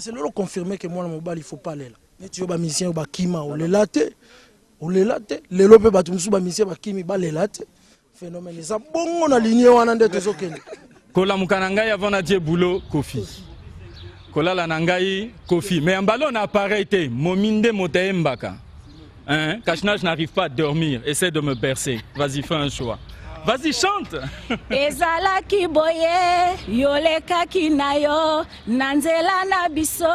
c'est le confirmé que moi, il ne faut pas aller là. Mais tu as un musicien, on les late. On les late. Les lopes, un musicien, on les late. Phénomène. Ça, bon, on a ligné, on a des autres. Kola Mukanangai avant Nadie Boulot, Kofi. Kola Lanangai, Kofi. Mais un ballon n'a pas arrêté. Mominde Motembaka. Hein? Kachna, je n'arrive pas à dormir. Essaie de me bercer. Vas-y, fais un choix. Vas-y, chante. Ezala kiboye, yoleka kinayo, nanzela nabiso,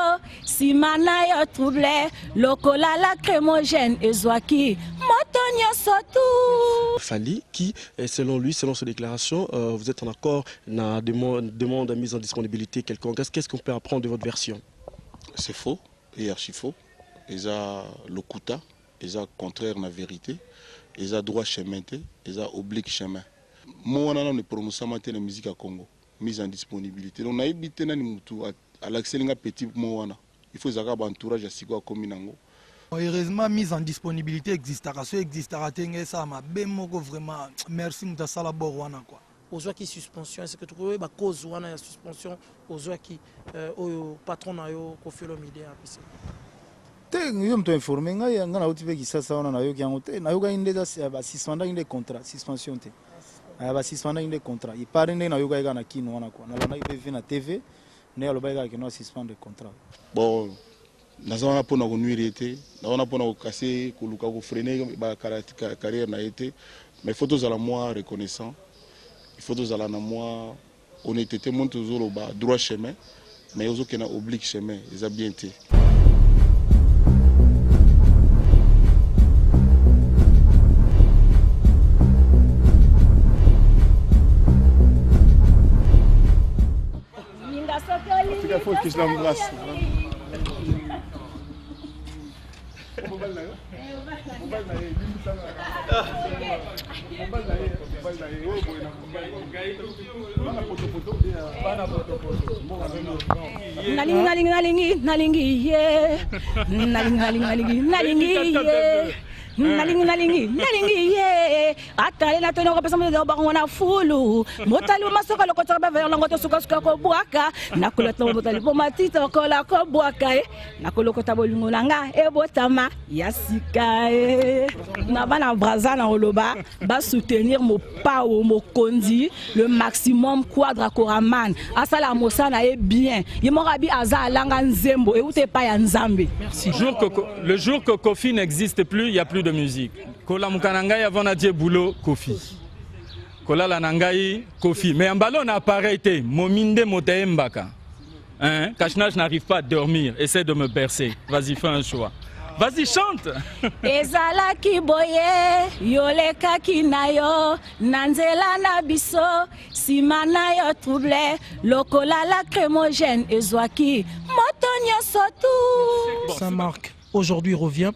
simana yo trouble, lokola lacrymogène, ezwaki, motonyo sotu. Fally, qui, selon lui, selon ses déclarations, vous êtes en accord, na demande de mise en disponibilité quelconque. Qu'est-ce qu'on peut apprendre de votre version? C'est faux, et archi faux. Ils ont le kuta, ils ont contraire à la vérité. Ils ont droit chemin, ils ont oblique chemin. Moi, on a une promotion de la musique à Congo, mise en disponibilité. On a évité à l'accès de petit moana. Il faut avoir un entourage à Sigua Kominango. Heureusement, mise en disponibilité existera. Ce existera, ça m'a vraiment. Merci, Moutassala Borwana. Aux gens qui suspension, est-ce que tu trouves que cause ou la suspension aux gens qui au patron na yo Koffi Olomide yo mto informé ngai ngana uti pe kisasa wana na yo kyango te na yo ga inde ba suspendre inde contrat suspension te ba suspendre inde contrat il parle na yo ga na kino wana kwa na lana ibe na TV ne aloba ga kino suspendre contrat bon nazana pona ko nuire te nazana pona ko casser ko luka ko freiner ba carrière na été mais il faut tous à la moi reconnaissant il faut tous à la moi honnêteté monte toujours ba droit chemin mais aux autres qui na oblique chemin ils a bien été. Il faut que je l'embrasse. Nalingi ye atale na teno ko pesa mo ba ngona fulu motali o masoka lokota ba vers lango to suka suka ko buaka na kolota motali po matito ko la ko buaka na kolokota bolingo langa e botama yasika na bana braza na oloba ba soutenir mo pao mo kondi le maximum quadra koraman asala mosana e bien yemorabi aza langa nzembo e ute pa ya nzambe. Merci. Le jour que Kofi n'existe plus, il n'y a plus de musique. Kola Mukanangai avant Nadie Boulot, Kofi. Kola Lanangai, Kofi. Mais un ballon n'a pas arrêté. Mominde Motembaka. Hein? Kachna, je n'arrive pas à dormir. Essaie de me bercer. Vas-y, fais un choix. Vas-y, chante. Ezala kiboye, yoleka kinayo, nanzela nabiso, simana yo trouble, lokola lacrymogène, ezwaki, motonyo sotu. Saint-Marc aujourd'hui revient,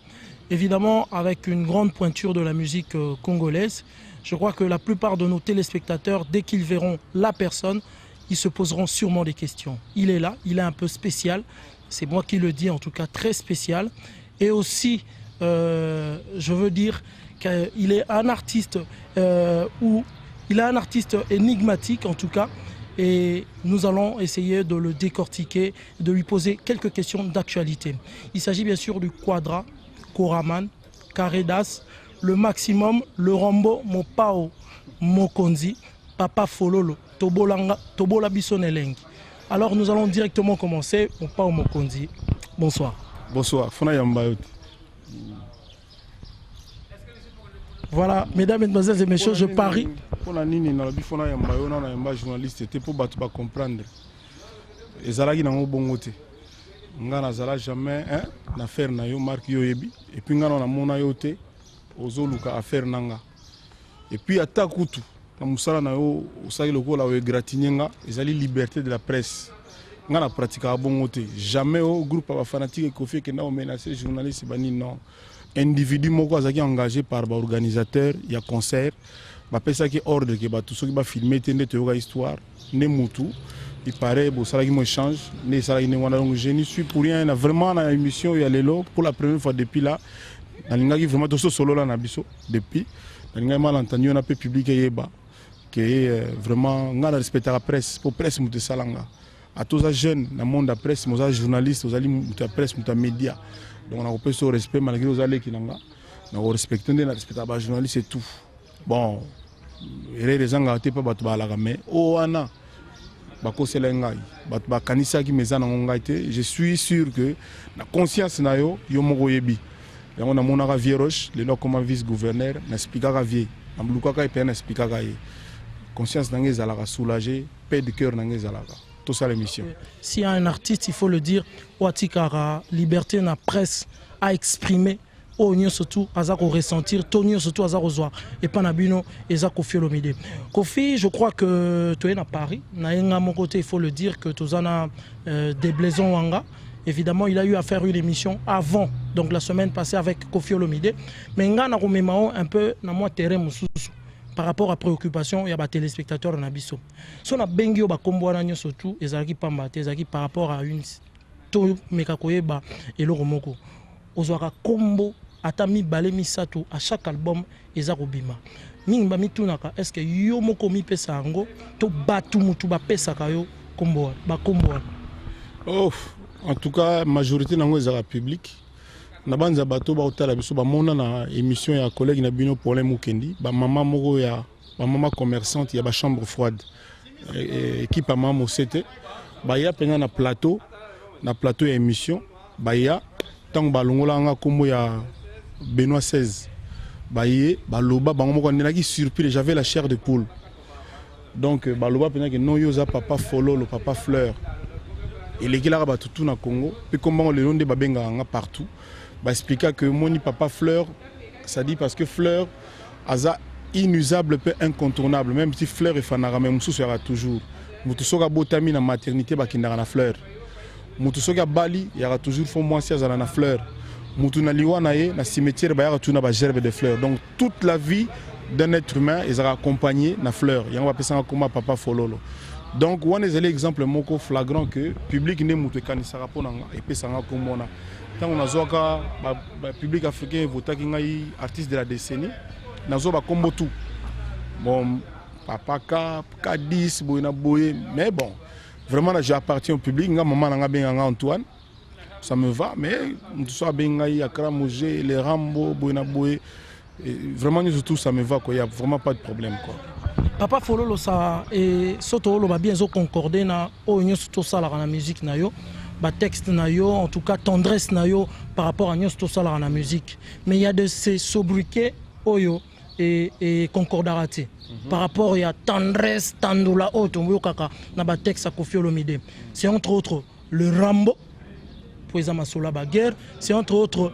évidemment avec une grande pointure de la musique congolaise. Je crois que la plupart de nos téléspectateurs, dès qu'ils verront la personne, ils se poseront sûrement des questions. Il est là, il est un peu spécial, c'est moi qui le dis, en tout cas très spécial. Et aussi, je veux dire qu'il est un artiste énigmatique en tout cas. Et nous allons essayer de le décortiquer, de lui poser quelques questions d'actualité. Il s'agit bien sûr du Quadra, Koraman, Karedas, le Maximum, le Rambo, Mopao, Mokonzi, Papa Fololo, Tobola Bissonelengi. Alors nous allons directement commencer. Mopao Mokonzi. Bonsoir. Bonsoir. Fona Yambayot. Voilà, mesdames, mesdemoiselles et messieurs, je parie. Pour la nini, na la Fona Yambayo, na Yamba journaliste, c'était pour battre comprendre. Et Zalagi n'a pas bon côté. Ngana Zala jamais n'affaire na yo marque yo yebi. Et puis ngana na mona yote, ozoluka affaire nanga. Et puis atakutu, na musala na yo, osaki loko la we gratinyenga, ezali liberté de la presse. Ngana pratique à bon côté. Jamais au groupe à fanatique et Kofi qui n'a menacé journaliste bani non. Individu moko azaki engagé par l'organisateur, il y a concert. Ma pesa qui ordre que tout ce qui va filmer tende te histoire, ne mutu. Il paraît bon ça qui échange, ne ça qui wana donc je ne suis pour rien vraiment dans l'émission il y a lelo pour la première fois depuis là. Nalinga qui vraiment tout solo là na biso depuis. Nalinga mal entendu on a peu publié yeba que vraiment ngana respecter la presse pour presse mutu salanga. à tous les jeunes dans le monde de la presse, aux journalistes, aux la presse, aux médias. Donc on a repris ce respect malgré les allées qui n'ont pas. On a respecté les journalistes et tout. Bon, les gens n'ont pas battu la mais oh Anna, je suis sûr que la conscience na yo yomo yebi. On a mon Vieux Roche, le nom comme vice-gouverneur, n'expliquera pas vie. Amblukaka et peine n'expliquera pas. Conscience n'engage à la soulager, paix de cœur n'engage à la. Tout ça l'émission. S'il y a un artiste, il faut le dire, Watikara, liberté na presse à exprimer, au surtout à ressentir, tonio surtout à zoa et pas nabino et za Kofi Olomide. Kofi, je crois que tu es à Paris, na mon côté, il faut le dire que tu as des blaisons wanga. Évidemment, il a eu à faire une émission avant, donc la semaine passée avec Kofi Olomide. Mais il y a un peu dans terrain par rapport à préoccupation, il y a des téléspectateurs en abisso. Si on a bengi ba kombo na surtout ezaki pamba ezaki par rapport à une to mekakoyeba et le romoko. Ozwaka kombo atami balé misato à chaque album ezako bima. Mingba mitunaka est-ce que yo moko mi pesa ngo to batu mutu ba pesa kayo kombo ba kombo. Oh, en tout cas, la majorité de la public. Na banza bato ba otala biso ba mona na émission ya collègue na bino pour les Mukendi ba maman moko ya ba maman commerçante ya ba chambre froide équipe à maman c'était ba ya penga na plateau ya émission ba ya tang ba longola nga kombo ya Benoît 16 ba ye ba loba ba moko naki surpris j'avais la chair de poule donc ba loba penga que non yoza papa fololo papa fleur et les gars ba tout na Congo puis comment le long de ba benga nga partout. Bah expliquer que mon papa fleur, ça dit parce que fleur, aza inusable peu incontournable, même si fleur est fanara, mais moussou sera toujours. Moutou soga botami na maternité ba kindara na fleur. Moutou soga bali, il y aura toujours fond moi si azala na fleur. Moutou na liwa na ye na cimetière ba yara tout na ba gerbe de fleurs. Donc toute la vie d'un être humain, ils sera accompagné na fleur. Il y a on va penser comme papa fololo. Donc on est l'exemple moko flagrant que public ne moutou kanisara ponanga et pe sanga comme on a. On a le public africain voté qui artiste de la décennie. On a combo tout. Bon, papa K10, mais bon, vraiment j'appartiens au public. Maman bien Antoine, ça me va, mais tout ça bien Akra Mojé, les Rambo, vraiment tout ça me va quoi. Il y a vraiment pas de problème quoi. Papa Fololo ça et surtout le bien concordé na au surtout ça la musique na yo. Texte nayo, en tout cas tendresse nayo par rapport à tout ça dans la musique. Mais il y a de ces sobriquets oyo et concordaraté. Par rapport à tendresse, tandoula oyo kaka na ba texte à Kofi Olomide. C'est entre autres le Rambo pour les amasola ba guerre, c'est entre autres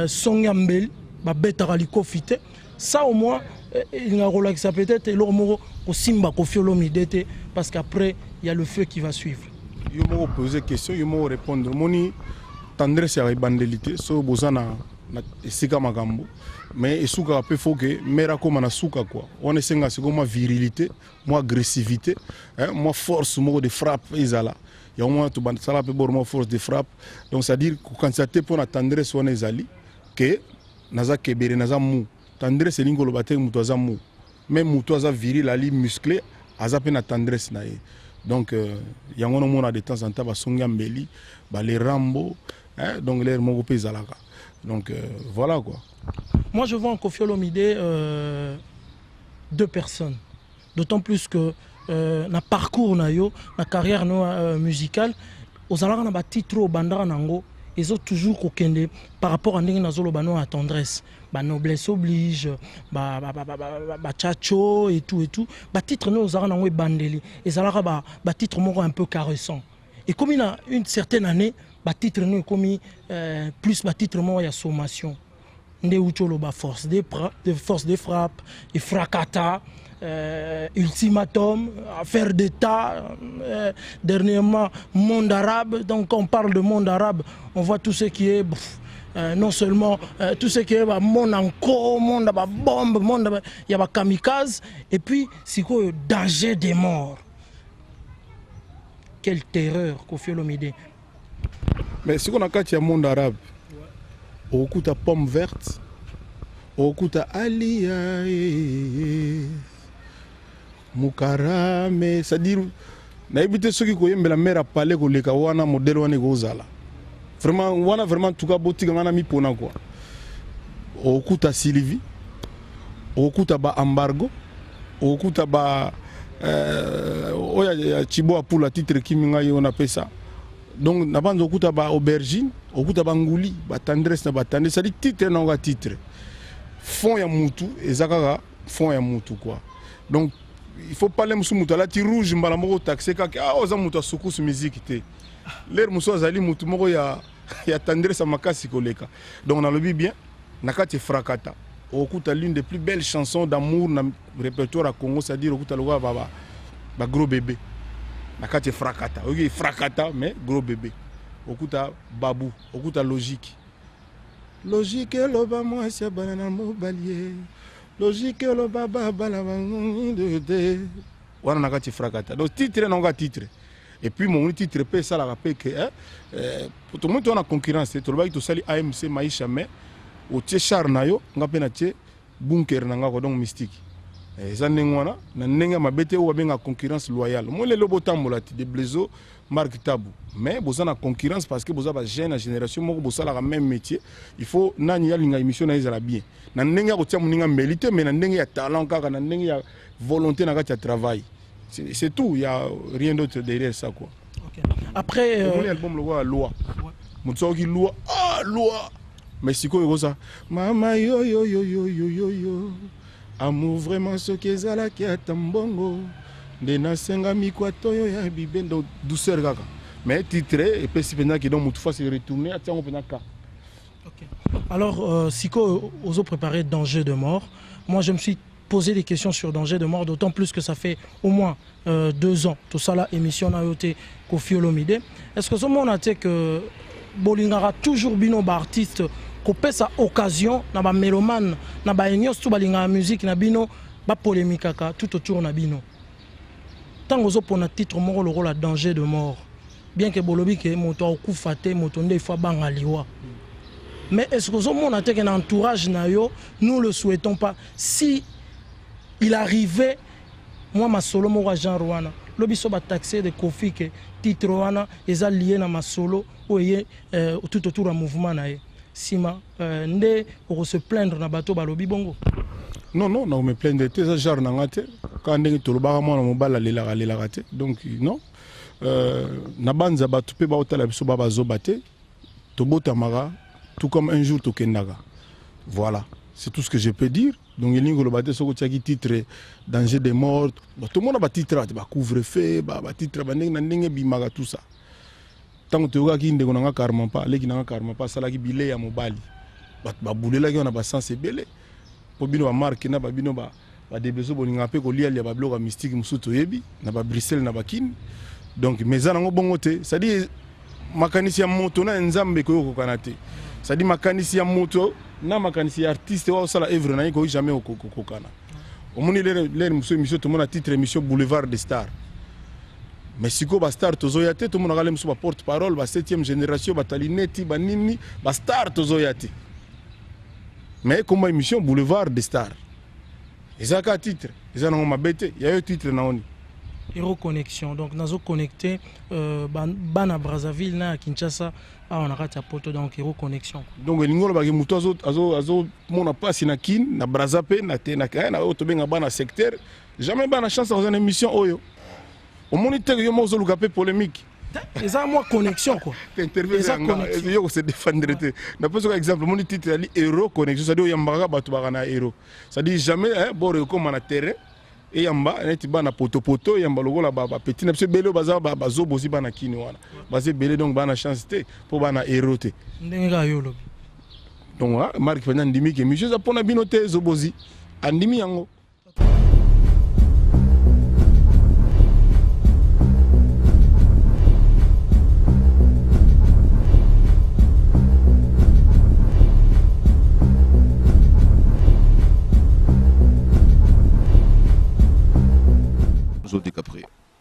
Songambel ba betaliko fité. Ça au moins il y a un rôle qui s'appelle peut-être l'ormoro au Simba Kofi Olomide parce qu'après il y a le feu qui va suivre. Je me poser des questions, je me répondre. Moni tendresse et bandélité, so bozana na esika magambo. Mais esuka peu faut que mera comme na suka quoi. On est senga c'est comme virilité, moi agressivité, moi force moi de frappe ezala. Il y a au moins tout bande ça peu moi force de frappe. Donc ça dire que quand ça te pour la tendresse on ezali que naza kebere naza mou. Tendresse lingolo baté mutoza mou. Même mutoza viril ali musclé, aza pe na tendresse na ye. Donc, il y a un moment de temps en temps, Songambeli, les Rambo, donc les Mokopé Zalaka. Donc, voilà quoi. Moi, je vois en Kofi Olomide deux personnes. D'autant plus que na parcours, na carrière musicale, aux alars na titre au bandara nango, ils ont toujours kokende par rapport à Ningazolo à tendresse. Ba noblesse oblige, ba tchacho et tout. Ba titre nous aux arans bandeli. Et ça ba titre un peu caressant. Et comme il a une certaine année, ba titre nous comme plus ba titre il y a sommation. Nde ucholo ba force de frappe, et fracata. Ultimatum, affaire d'État, dernièrement monde arabe. Donc on parle de monde arabe, on voit tout ce qui est non seulement tout ce qui est monde en co, monde à bombe, monde il y a kamikaze et puis c'est quoi le danger des morts. Quelle terreur Kofi Olomide. Mais ce qu'on a quand il y a monde arabe, au coup de pomme verte, au coup de alia. Moukarame, c'est-à-dire nayebi te soki koyembela mare ya palais koleka wana modele wana ekozala vraiment wana vraiment tuka botika ngana mipona quoi okuta Sylvie okuta ba embargo okuta ba oya Chibo Apula titre kimi ngai on pesa donc na banzo okuta ba aubergine okuta ba nguli ba tendresse na ba tendresse ça dit titre na nga titre fond ya mutu ezakaka fond ya mutu quoi donc il faut parler musu mutu la ti rouge mbala moko taxer kaka oza mutu asukusu musique te l'air musu azali mutu moko ya tendresse makasi koleka donc na lobi bien nakati frakata okuta l'une des plus belles chansons d'amour dans le répertoire à Congo, c'est-à-dire okuta loga ba gros bébé. Nakati frakata, ok frakata mais gros bébé. Okuta babou, okuta logique. Logique loba moi c'est banana mobalier. Logique loba baba la de. Wana nakati frakata. Donc titre non titre. Et puis mon titre peut ça la rappelle que tout le monde on a concurrence, tout le monde qui sali AMC Maïcha mais au char na yo ngape na che bunker na ngako donc mystique eza ndengwana na ndenga mabete o benga concurrence loyale mo le lobo tambola ti de blezo marque tabou mais boza na concurrence parce que boza ba jeune génération moko bosala la même métier il faut nani ya linga émission na ezala bien na ndenga ko tia muninga mérite mais na ndenga ya talent kaka na ndenga ya volonté na kati ya travail c'est tout, il y a rien d'autre derrière ça quoi. Okay. Après l'album le loi mutso ki loi loi Mexico et ça. Mama yo yo yo yo yo yo yo. Amour vraiment ce que zala qui a tambongo. De na senga mi kwato yo ya bibendo douceur kaka. Mais titré et puis si pendant qui donc mutufa se retourner attends on penaka. OK. Alors Siko oso préparé danger de mort. Moi je me suis posé des questions sur danger de mort d'autant plus que ça fait au moins 2 ans tout ça là émission na yoté Koffi Olomide. Est-ce que ce monde a dit que bolingara toujours bino ba artiste ko pesa occasion na ba mélomane na ba nyos tout balinga musique na bino ba polémique kaka tout autour na bino tango zo pona titre moko le rôle à danger de mort bien que bolobi ke moto okufa te moto nde fa banga liwa mais est-ce que zo mona te que na entourage na yo nous le souhaitons pas si il arrivait moi ma solo moko genre wana lobi so ba taxer de Koffi que titre wana eza lié na ma solo oye tout autour du mouvement na ye sima nde pour se plaindre na bato balobi bongo non non non me plaindre te ça genre na ngate quand ndenge tolobaka mwana mobala lela te donc non na banza bato pe ba otala biso ba bazoba te tobota mara tout comme un jour tokendaka voilà c'est tout ce que je peux dire donc elingo lobate soko tiaki titre danger de mort tout le monde ba titre ba couvre-feu ba titre ba ndenge bimaka tout ça tant que tu as qui ndeko nanga karma pas leki nanga karma pas sala ki bile ya mobali ba bulela ki on a ba sens belé po bino ba marque na ba bino ba debeso bolinga pe ko lia ba bloga mystique musuto yebi na ba Bruxelles na ba kin donc meza nango bongo te ça dit makanisi ya moto na nzambe ko yoko kanate ça dit makanisi ya moto na makanisi ya artiste wa sala œuvre na ko jamais ko kana omoni les muso émission tout monde a titre émission Boulevard des Stars. Mais si ko ba star tozoyate tout le monde a muso ba porte parole ba 7e génération ba talineti ba nini ba star tozoyate mais comme émission Boulevard des Stars ezaka titre ezana ngoma bete ya yo titre na oni Hero Connexion donc nazo connecté bana Brazzaville na Kinshasa on a raté poto donc Hero Connexion donc lingolo ba muto azo mona passe na kin na Brazzaville na te na kana to benga bana secteur jamais bana chance dans une émission oyo au moniteur yo mo zo lukape polémique eza moi connexion quoi eza connexion yo se défendre te na pose par exemple mon titre ali Hero Connexion ça dit yambaka batu bakana hero ça dit jamais bon comme na terrain et yamba neti bana poto yamba lokola ba petit na belo baza bazo bozi bana kini wana bazé belé donc bana chance te pour bana hero te ndenga yolo donc marque pendant ndimi ke monsieur za pona bino te zo bozi andimi yango.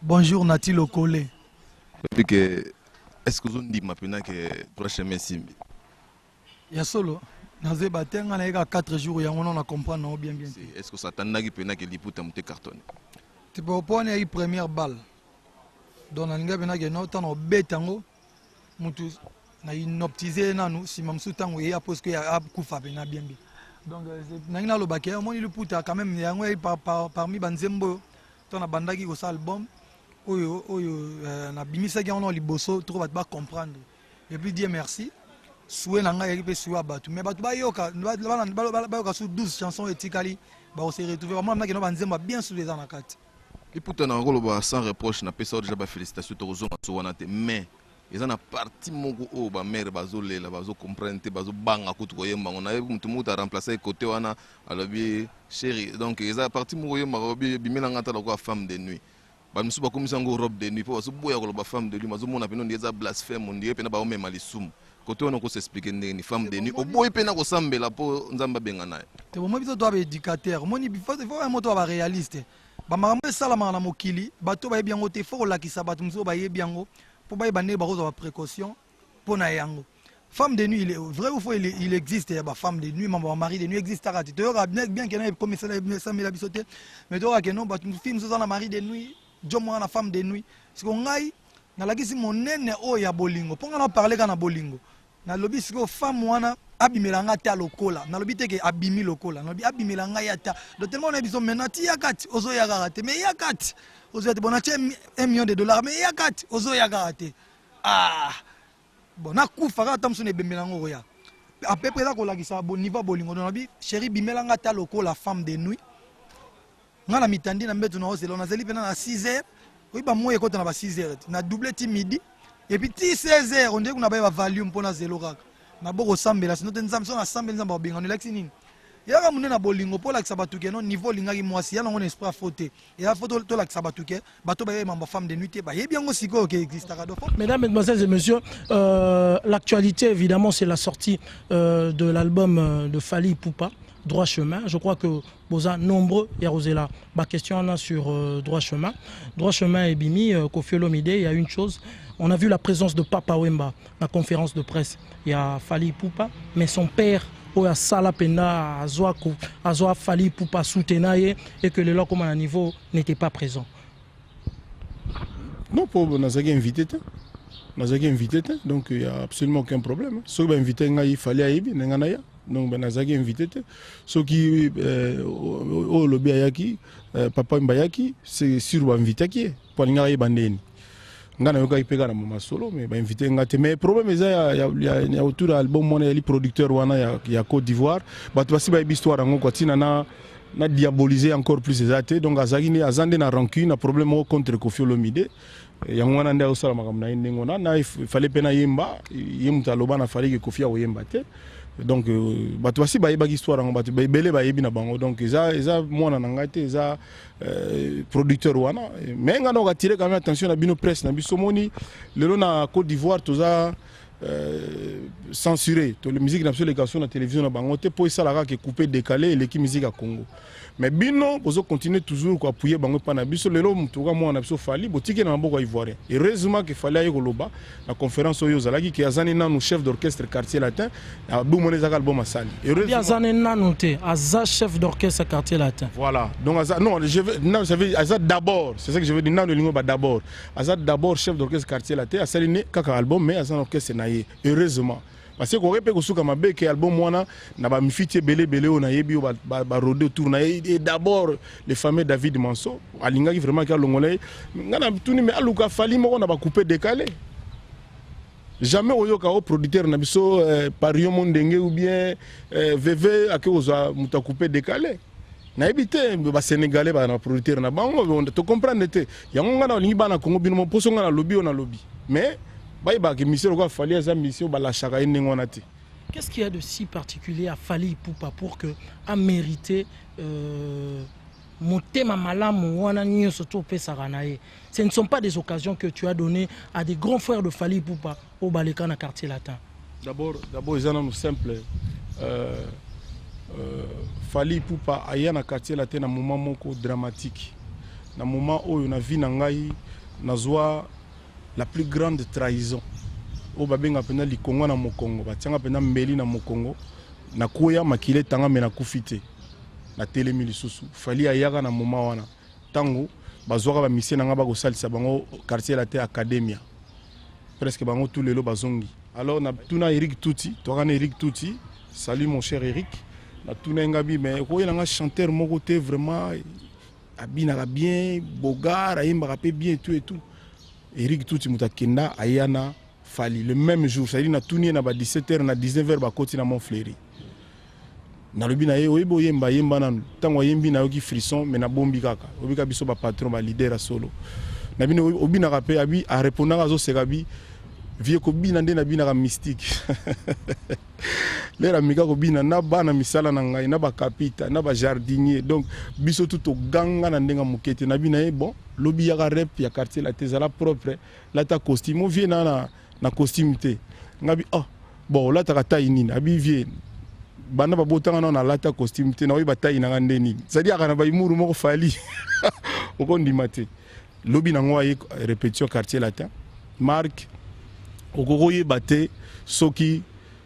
Bonjour Nati Lokole. Est-ce que vous dites maintenant que prochainement Simbi? Ya solo. Naze batenga na eka 4 jours ya on a comprendre bien. Est-ce que ça t'en a que liputa monte carton? Tu peux prendre une première balle. donc nalinga pena ke no tano betango mutu na inoptiser nanu sima msu tango ya parce que ya kufa pena bien bien. Donc nangina lo baké moni le puta quand même yango parmi banzembo tona bandaki ko sa album oyo na bimisa ki on liboso trop ba comprendre et puis dire merci soué nanga ya pe souwa batu mais batu ba yoka ba sous 12 chansons etikali ba on se retrouver vraiment na ki no banzembo bien sous les anakati. Et pourtant na ngolo sans reproche na pesa déjà ba félicitations tozo wana te mais ils ont une partie mongo o ba mère bazo lela bazo comprendre bazo banga kutu ko yemba on a mutu muta remplacer côté wana alobi chéri donc ils ont partie mongo yemba robi bimela ngata la femme de nuit ba musu ba komisa ngo robe de nuit po bazo boya ko ba femme de nuit mazo mona peno ndieza blasphème ndiye pena ba o mema lisumu côté on ko s'expliquer ndeni femme de nuit o boy pena ko sambela po nzamba benga naye te mo biso to ba éducateur moni faut un moto ba réaliste ba makambo sala na mokili bato ba yebiango te faut la kisa bato muso ba yebiango pour ba yebane ba ko précaution pour na yango femme de nuit il est vrai ou faux il existe ba femme de nuit maman mari de nuit existe arati to yora bien que na comme ça la bisoté mais to que non bato film so na mari de nuit jomo na femme de nuit parce que ngai na lakisi monene o ya bolingo ponga na parler kana bolingo na lobi siko femme wana abimelanga ta lokola na lobi teke abimi lokola na lobi abimelanga ya ta do tellement na biso menati yakati ozo ya karate mais yakati ozo ya bona $1 million mais yakati ozo ya karate bon na kufa ka tamso ne bemelanga oya à peu près là ko lakisa bon niveau bolingo na lobi chéri bimelanga ta lokola femme de nuit ngana mitandi na mbeto na ozelo na zeli pena na 6h oui ba moye kota na ba 6h na double ti midi et puis 16h on dit qu'on a ba volume pour na zelo kaka na boko sambela sinon nzambe so na sambela nzambe obenga no lexi nini yaka munene na bolingo pour la sabatuke no niveau lingaki mwasi yana ngone esprit faute et la photo to la sabatuke bato ba yema femme de nuit ba yebi yango siko que existe kado. Mesdames, mesdemoiselles et messieurs, l'actualité évidemment c'est la sortie de l'album de Fally Ipupa, Droit Chemin. Je crois que Boza nombreux et Rosella. Ma question sur Droit Chemin. Droit Chemin et Bimi, Koffi Olomide, il y a une chose. On a vu la présence de Papa Wemba, la conférence de presse. Il y a Fally Ipupa, mais son père, Oya Salapena, Azoa Fally Ipupa soutenaye et que le locaux à niveau n'était pas présent. Non, pour Nazaki invité. Nazaki invité, donc il n'y a absolument aucun problème. Ceux qui invité, il fallait aider, donc Nazaki invité. Ceux qui au lobby ayaki, Papa Mbayaki, c'est sur invité qui est pour l'ingaï bandeni. Ngana yoka ipeka na mama solo mais ba invité ngate mais problème il y a autour de l'album mon les producteurs wana ya Côte d'Ivoire ba tu basi ba histoire ngo kwatina na diaboliser encore plus les athées donc azaki ni azande na rancune na problème contre Koffi Olomide yango wana ndio osala makamna ndingo na il fallait pena yemba yemta loba na fallait que Koffi o yemba te donc bato basi bayeba histoire ngo bato belé bayebi na bango donc eza mwana na ngate eza producteur wana mais ngana ko tirer quand même attention na bino presse na biso moni lelo na Côte d'Ivoire toza censuré to la musique na sur la télévision na bango te po ça la que couper décaler l'équipe musique à Congo mais bino bozo continuer toujours ko appuyer bango pa na biso lelo mutuka mwana biso Fally botike na maboko ivoirien heureusement que Fally ayo loba la conférence oyo zalaki ki azani nanu chef d'orchestre quartier latin abu moneza album asali heureusement azani nanu te aza chef d'orchestre quartier latin voilà donc aza non je veux aza d'abord c'est ça que je veux dire nanu lingo ba d'abord aza d'abord chef d'orchestre quartier latin asali ne kaka album mais aza orchestre na ye heureusement parce que ko repé ko suka mabe que album wana na ba mifiti belé on a yebi ba rodé autour na et d'abord le fameux David Manso alinga qui vraiment ka longolais ngana tuni mais aluka Fally moko na ba couper décalé jamais oyoka au producteur na biso Parion Mondenge ou bien VV akoza muta couper décalé na ebité ba sénégalais ba na producteur na bango on te comprendre te yango ngana lingi bana Congo bino poso ngana lobby on a lobby mais qu'est-ce qu'il y a de si particulier à Fally Ipupa pour que a mérité motema malamu wana nyoso to pesaka na ye? Ce ne sont pas des occasions que tu as données à des grands frères de Fally Ipupa au Baleka na quartier latin. D'abord ils ont simple Fally Ipupa aya na quartier latin na moment moko dramatique na moment oyo na vie na ngai nazwa la plus grande trahison au babenga pena li Congo na Mokongo batianga pena mbeli na Mokongo na koya makile tanga mena kufite na telemi lisusu Fally ayaka na moma wana tango bazwaka bamisie nanga bakosalisa bango quartier la te academia presque bango tous les lots bazongi. Alors na tuna Eric Touti, tokana Eric Touti, salut mon cher Eric. Na tuna ngabi mais ko yanga chanteur moko te vraiment abinaka bien, bogar, ayembaka pe bien tout et tout. Eric Touti mutakenda ayana Fali le même jour, c'est-à-dire na tuni na ba 17h na 19h ba koti na Montfleury. Na lobi na ye oyebo yemba yemba nanu tango yembi na yoki frisson mais na bombi kaka. Obika biso ba patron ba leader solo. Na bino obina rapé abi a répondre azo sekabi vie ko bina nde na bina ka mystique. Lera mika ko bina na bana misala na ngai na ba kapita na ba jardinier donc biso tout au ganga na ndenga mukete na bina bon lobi ya rep ya quartier la tezala propre la ta costume vie na costume te ngabi bon la ta taille nini abi vie bana ba botanga na la ta costume te na wi ba taille na ngande nini c'est-à-dire kana ba imuru moko Fali oko ndimate lobi na ngwa répétition quartier latin marque okokoye bate soki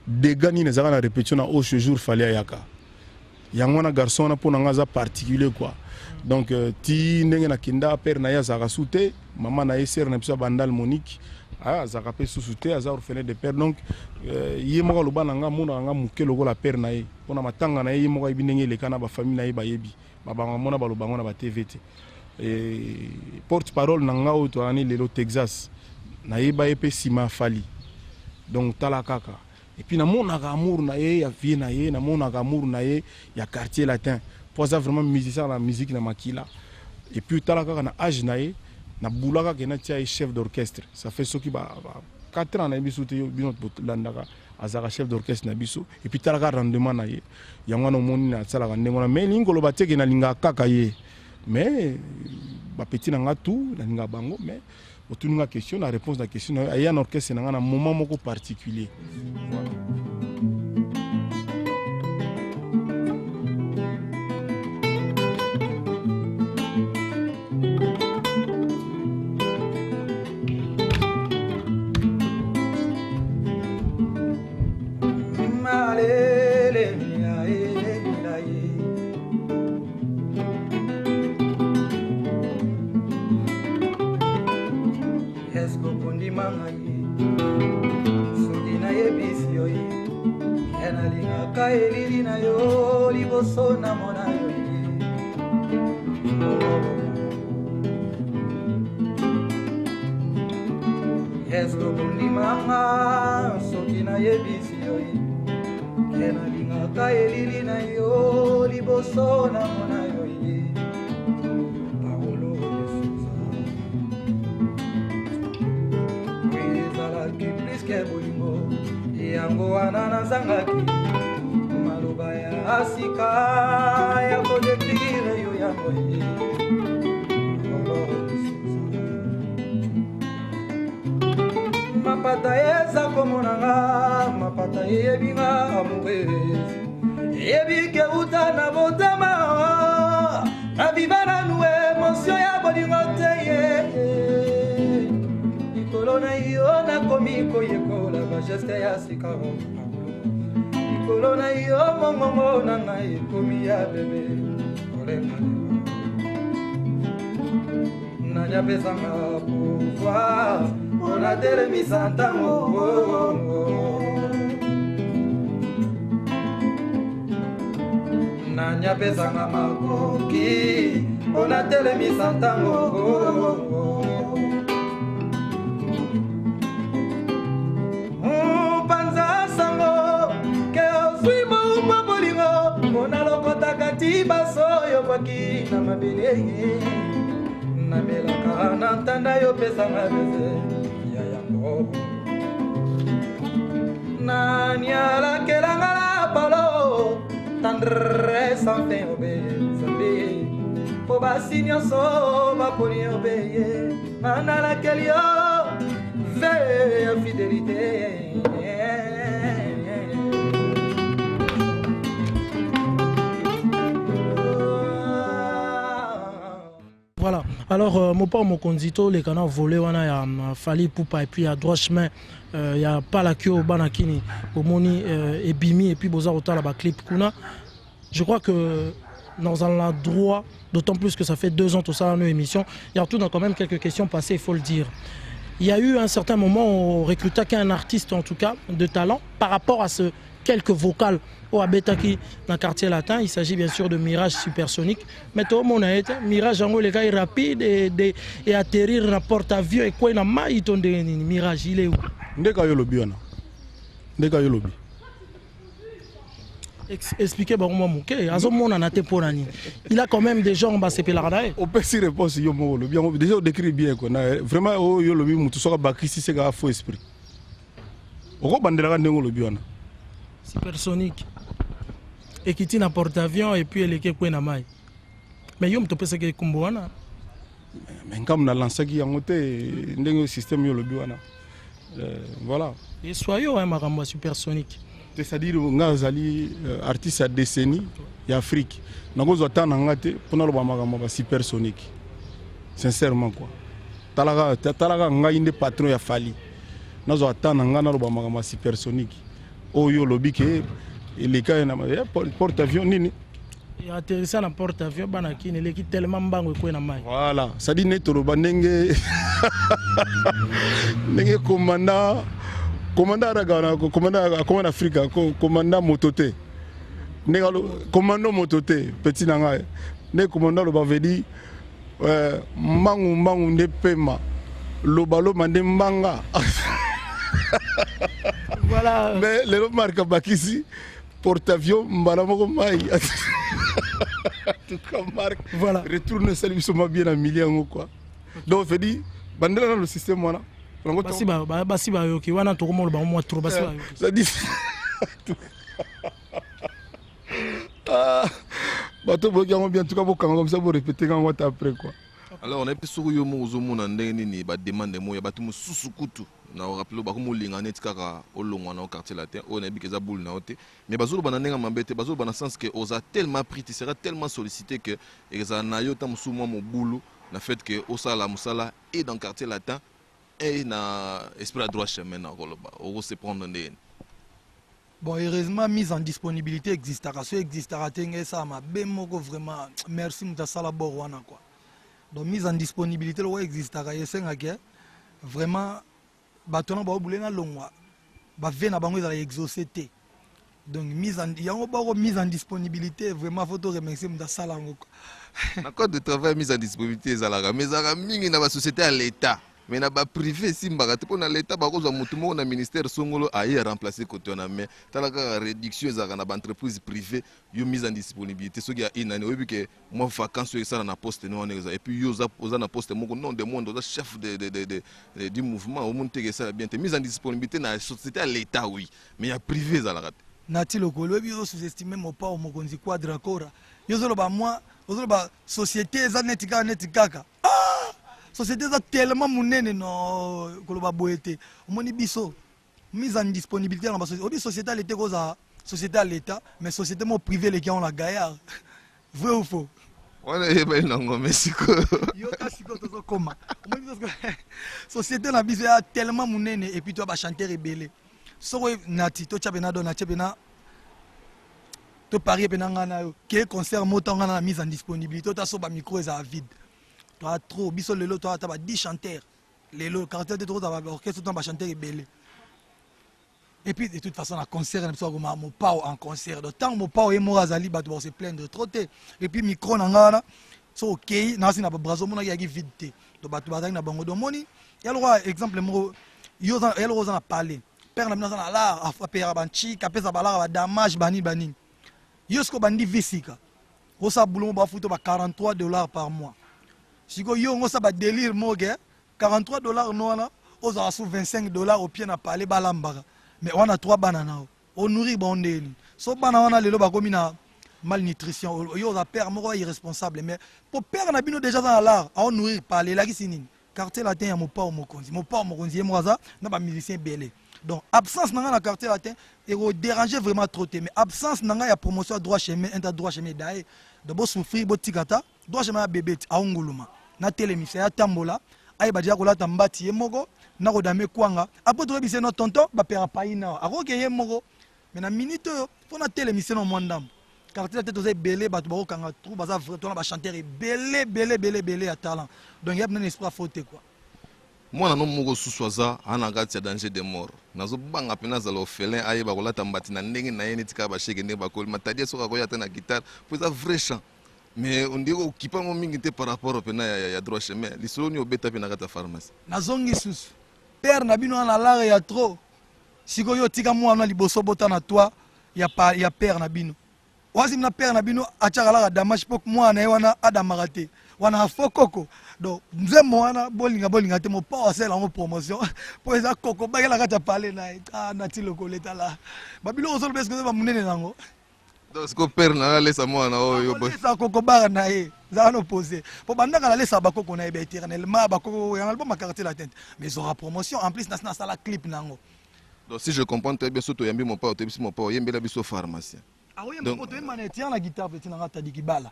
dégani na zaka na répétition na au jour Fali ayaka yango na garçon na pona ngaza particulier quoi donc ti ndenge na kinda père na ya zaka soute maman na yeser na biso bandal Monique zaka pe soute aza orphelin de père donc ye moko loba na nga mona nga mukelo ko la père na ye pona matanga na ye moko ibindenge le kana ba famille na ye bayebi babanga mona baloba ngona ba TVT et porte parole na nga o to ani lelo Texas na ye ba pe sima Fali donc tala kaka et puis na mona amour na ye ya vie na ye na mona amour na ye ya quartier latin pour ça vraiment musicien la musique na makila et puis tala kaka na âge na ye na boulaka kena tia chef d'orchestre ça fait ce qui ba 4 ans na biso te bino landaka azaka chef d'orchestre na biso et puis tala ka rendement na ye yango na moni na sala ka ndengona mais lingolo bateke na linga kaka ye mais ba petit na ngatu na linga bango mais otuninga question la réponse la question il y a un orchestre na un moment moko particulier voilà. Elili na yo liboso na mona yo Esko kundi mama soki na yebisi yo Kena lingaka elili na yo liboso na mona yo Paolo Yesusa Wizalaki pliske bolingo Yango wana nazangaki asika ya kodekire yo yango mapata eza komonanga mapata yebinga amoureuse yebike uta na botama avivana nu émotion ya bolingo te likolo na yo nakomi koyekola bageste ya sika Kolona yo mongongo na ngai komi ya bebe kolenga nanya pesanga pouvoir ona telemisa ntango nanya pesanga makoki ona telemisa ntango basoyo kwaki na mabele na melaka na ntanda yo pesanga beze ya yango nani alakelanga la palo tendre sans fin obéi po basi nyonso baponi obeye mana lakeli yo ve ya fidélité Voilà, alors mon père Mokondito, les canaux volés, on a fallu poupa et puis à droit chemin, il y a pas la queue au Banakini, au Moni et Bimi et puis Boza Ota la clip Kuna. Je crois que nous avons le droit, d'autant plus que ça fait 2 ans tout ça dans nos émissions. Il y a tout dans quand même quelques questions passées, il faut le dire. Il y a eu un certain moment où on recrutait qu'un artiste en tout cas de talent par rapport à ce quelques vocales au Abetaki dans le quartier latin. Il s'agit bien sûr de Mirage Supersonique. Mais tout le monde a été Mirage, les gars, est rapide et atterrir dans porte-avions et quoi, il a mal, Mirage, il est où? Expliquez moi il a quand même des gens en on peut s'y répondre déjà on décrit bien vraiment yo lobi mutu soka bakisi c'est un faux esprit oko bandela ndengo lobi wana Supersonique et qui tient un porte-avions et puis elle est quoi na mai mais yo mto pesa ke kumbo wana mais comme na lancaki yango te ndengo système yo lobi wana voilà et soyons un makambo Supersonique. C'est-à-dire que artiste à décennie et Afrique. Nous avons attendu pour nous supersonique. Sincèrement quoi. Talaga nga patron ya fali. Nous avons attendu nous supersonique. Oyo lobby que les cas na porte-avions nini. Et atterrissant na porte-avions banaki ne leki tellement bango ko na mai. Voilà, ça dit netoro banenge nenge commandant commandant Ragana, commandant Afrique, commandant Mototé. Commandant Mototé, petit nanga. Ne commandant le bavedi, mangu ne pema. Le ballon mande manga. Voilà. Mais les remarques bakisi, porte-avions, mbaramoko mai. En tout cas, Marc, voilà. Retourne salut sur bien à million quoi. Donc, je dis, bandela dans le système, voilà. Basi ba yoki wana to komo ba mo trop basi ba yoki ça dit bato bokiango bien tout cas bokanga comme ça pour répéter quand on va après quoi. Alors on est plus sur yo mo ozomona ndenge nini ba demande mo ya bato mususu kutu na rappelo ba ko molinga net kaka olongwa na quartier latin on est bikeza boule na hote mais bazolo bana ndenga mambete bazolo bana sens que oza tellement pris tu seras tellement sollicité que eza na yo ta musuma mo boulou na fait que osala musala et dans quartier latin et na esprit à droit chemin na koloba on se prendre ndeni. Bon, heureusement, mise en disponibilité existera. Ce existera, ça m'a bien vraiment. Merci, Moutasala Borwana quoi. Donc, mise en disponibilité, le existera. Et c'est vraiment, bateau ba boulé na longwa, ba vena bango za exaucé. Donc, mise en disponibilité, vraiment, faut te remercier Moutasala quoi. L'accord de travail mise en disponibilité, zalaga, mais zalaga mingi na ba société à l'État. Mais na ba privé simba pour na l'état ba koza mutu mo na ministère songolo aye remplacer côté on a mais talaka réduction za na ba entreprise privée yo mise en disponibilité so ya inani obi que moi vacances ça na poste no on et puis yo za na poste moko non de monde za chef du mouvement au monde que ça bien mise en disponibilité na société à l'état oui mais ya privé za la rate nati lokolo bi yo sous-estimer mo pa o mokonzi quadra kora yo zo ba moi zo ba société za netikaka société est tellement monene no koloba boete omoni biso mise en disponibilité dans la société obi société l'été koza société à l'état mais société mo privé les qui ont la gaillard vrai ou faux wala yeba nango mesiko yo kasiko to koma omoni société na biso ya tellement monene et puis toi ba chanter rebelle so nati to tchabena do na tchabena to parier penanga na ke concert motanga na mise en disponibilité to so ba micro est à vide. Toi trop biso lelo toi t'as 10 chanteurs lelo caractère de trop t'as orchestre toi chanter rebelle et puis de toute façon la concert on soit comme mon pas en concert de temps mon pas et morazali ba doit se plaindre trop et puis micro nangana so OK na sina ba brazo mona yaki vide te to ba to na bango do moni ya le roi exemple mo yo ya le roi na parler père na na la affaire banchi kapesa bala ba damage bani yo sko bandi visika osa boulon ba futo ba $43 par mois. Si vous avez un délire, $43 non, on a $25 au pied na parler balambara. Mais on a 3 bananes. On nourrit bon déni. So banana le loba comme na malnutrition. Yo a père moko irresponsable. Mais pour père na bino déjà dans l'art, on nourrir parler là qui sinine. Quartier latin ya mo pa mo konzi moza na ba musicien belé. Donc absence nanga na quartier latin et déranger vraiment trop mais absence nanga ya promotion droit chemin inter droit chemin dae. De bo souffrir bo tikata droit chemin bébé a onguluma. Na télémission ya tambola ay ba dia ko lata mbati ye moko na ko dame kwanga après to bise no tonton ba pera paina ako ke ye moko mais na minute fo na télémission no mondam quartier latin toza ebele bato bakokanga trou baza vrai tona bachanteur ebele ya talent donc ya bina esprit afo te quoi mwana no moko susu aza ana kati ya danger de mort nazobanga mpe nazala ofelin ayeba kolata mbati na ndenge na ye neti kaka basheke ndenge bakoli matadi soki akoya te na guitare mpo eza vrai chant mais ondiri okipa ngo mingi te par rapport pena ya droit chemin lisolo ni obeta mpe na kati ya pharmacie nazongi susu père na bino wana lare ya trop sikoyo otika mwana liboso bota na toi ya père na bino wazim na père na bino atiaka laka damage mpo mwana ye wana adamaka te wana afo koko donc nzembo wana bolinga te mopa asala yango promotion mpo eza koko bakela kati ya pale na ye nati lokolo etala babilo ozoloba esikoze bamonene nango donc siko père na alesa mwana oyo alesa koko bara na ye eza wana opposé mpo bandaka nalesa bakoko na ye baéternellement bakoko yango albo makartier la tente mais ezora promotion en plus nasala clip nango. Donc si je comprends très bien, surtout yambi mon père, tu mon père, yambi la biso pharmacien. Ah oui, mais quand tu es manétier la guitare, tu n'as pas dit kibala.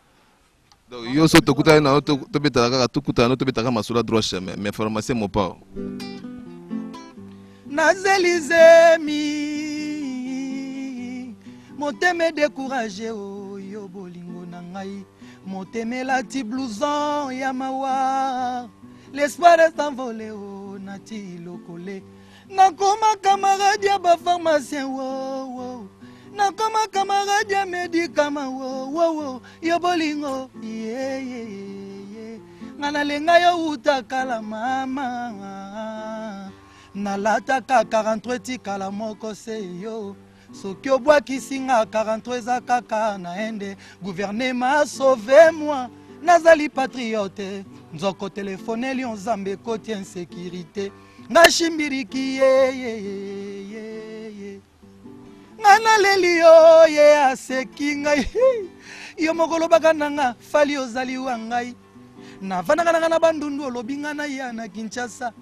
Donc yo so tokuta na to beta ka tokuta na to beta ka masula droit chemin, mais pharmacien mon père. Nazelizemi moteme découragé o yo bolingo na ngai moteme la ti blouson ya mawa l'espoir est envolé o nati lokole. Nakoma camarade ya ba pharmacien wo nakoma camarade ya médicament wo yo bolingo ngana lenga yo utakala mama nalataka 43 tikala moko se yo soki obwakisi nga 43 eza kaka na ende gouvernement sauve moi nazali patriote nzoko telefoneli nzambe ekoti insécurité Nashimbiriki ye ngana leli yo ye aseki ngai yo mokolo bakananga fali ozali wa ngai na vananga na bandundu olobi ngana ya na Kinshasa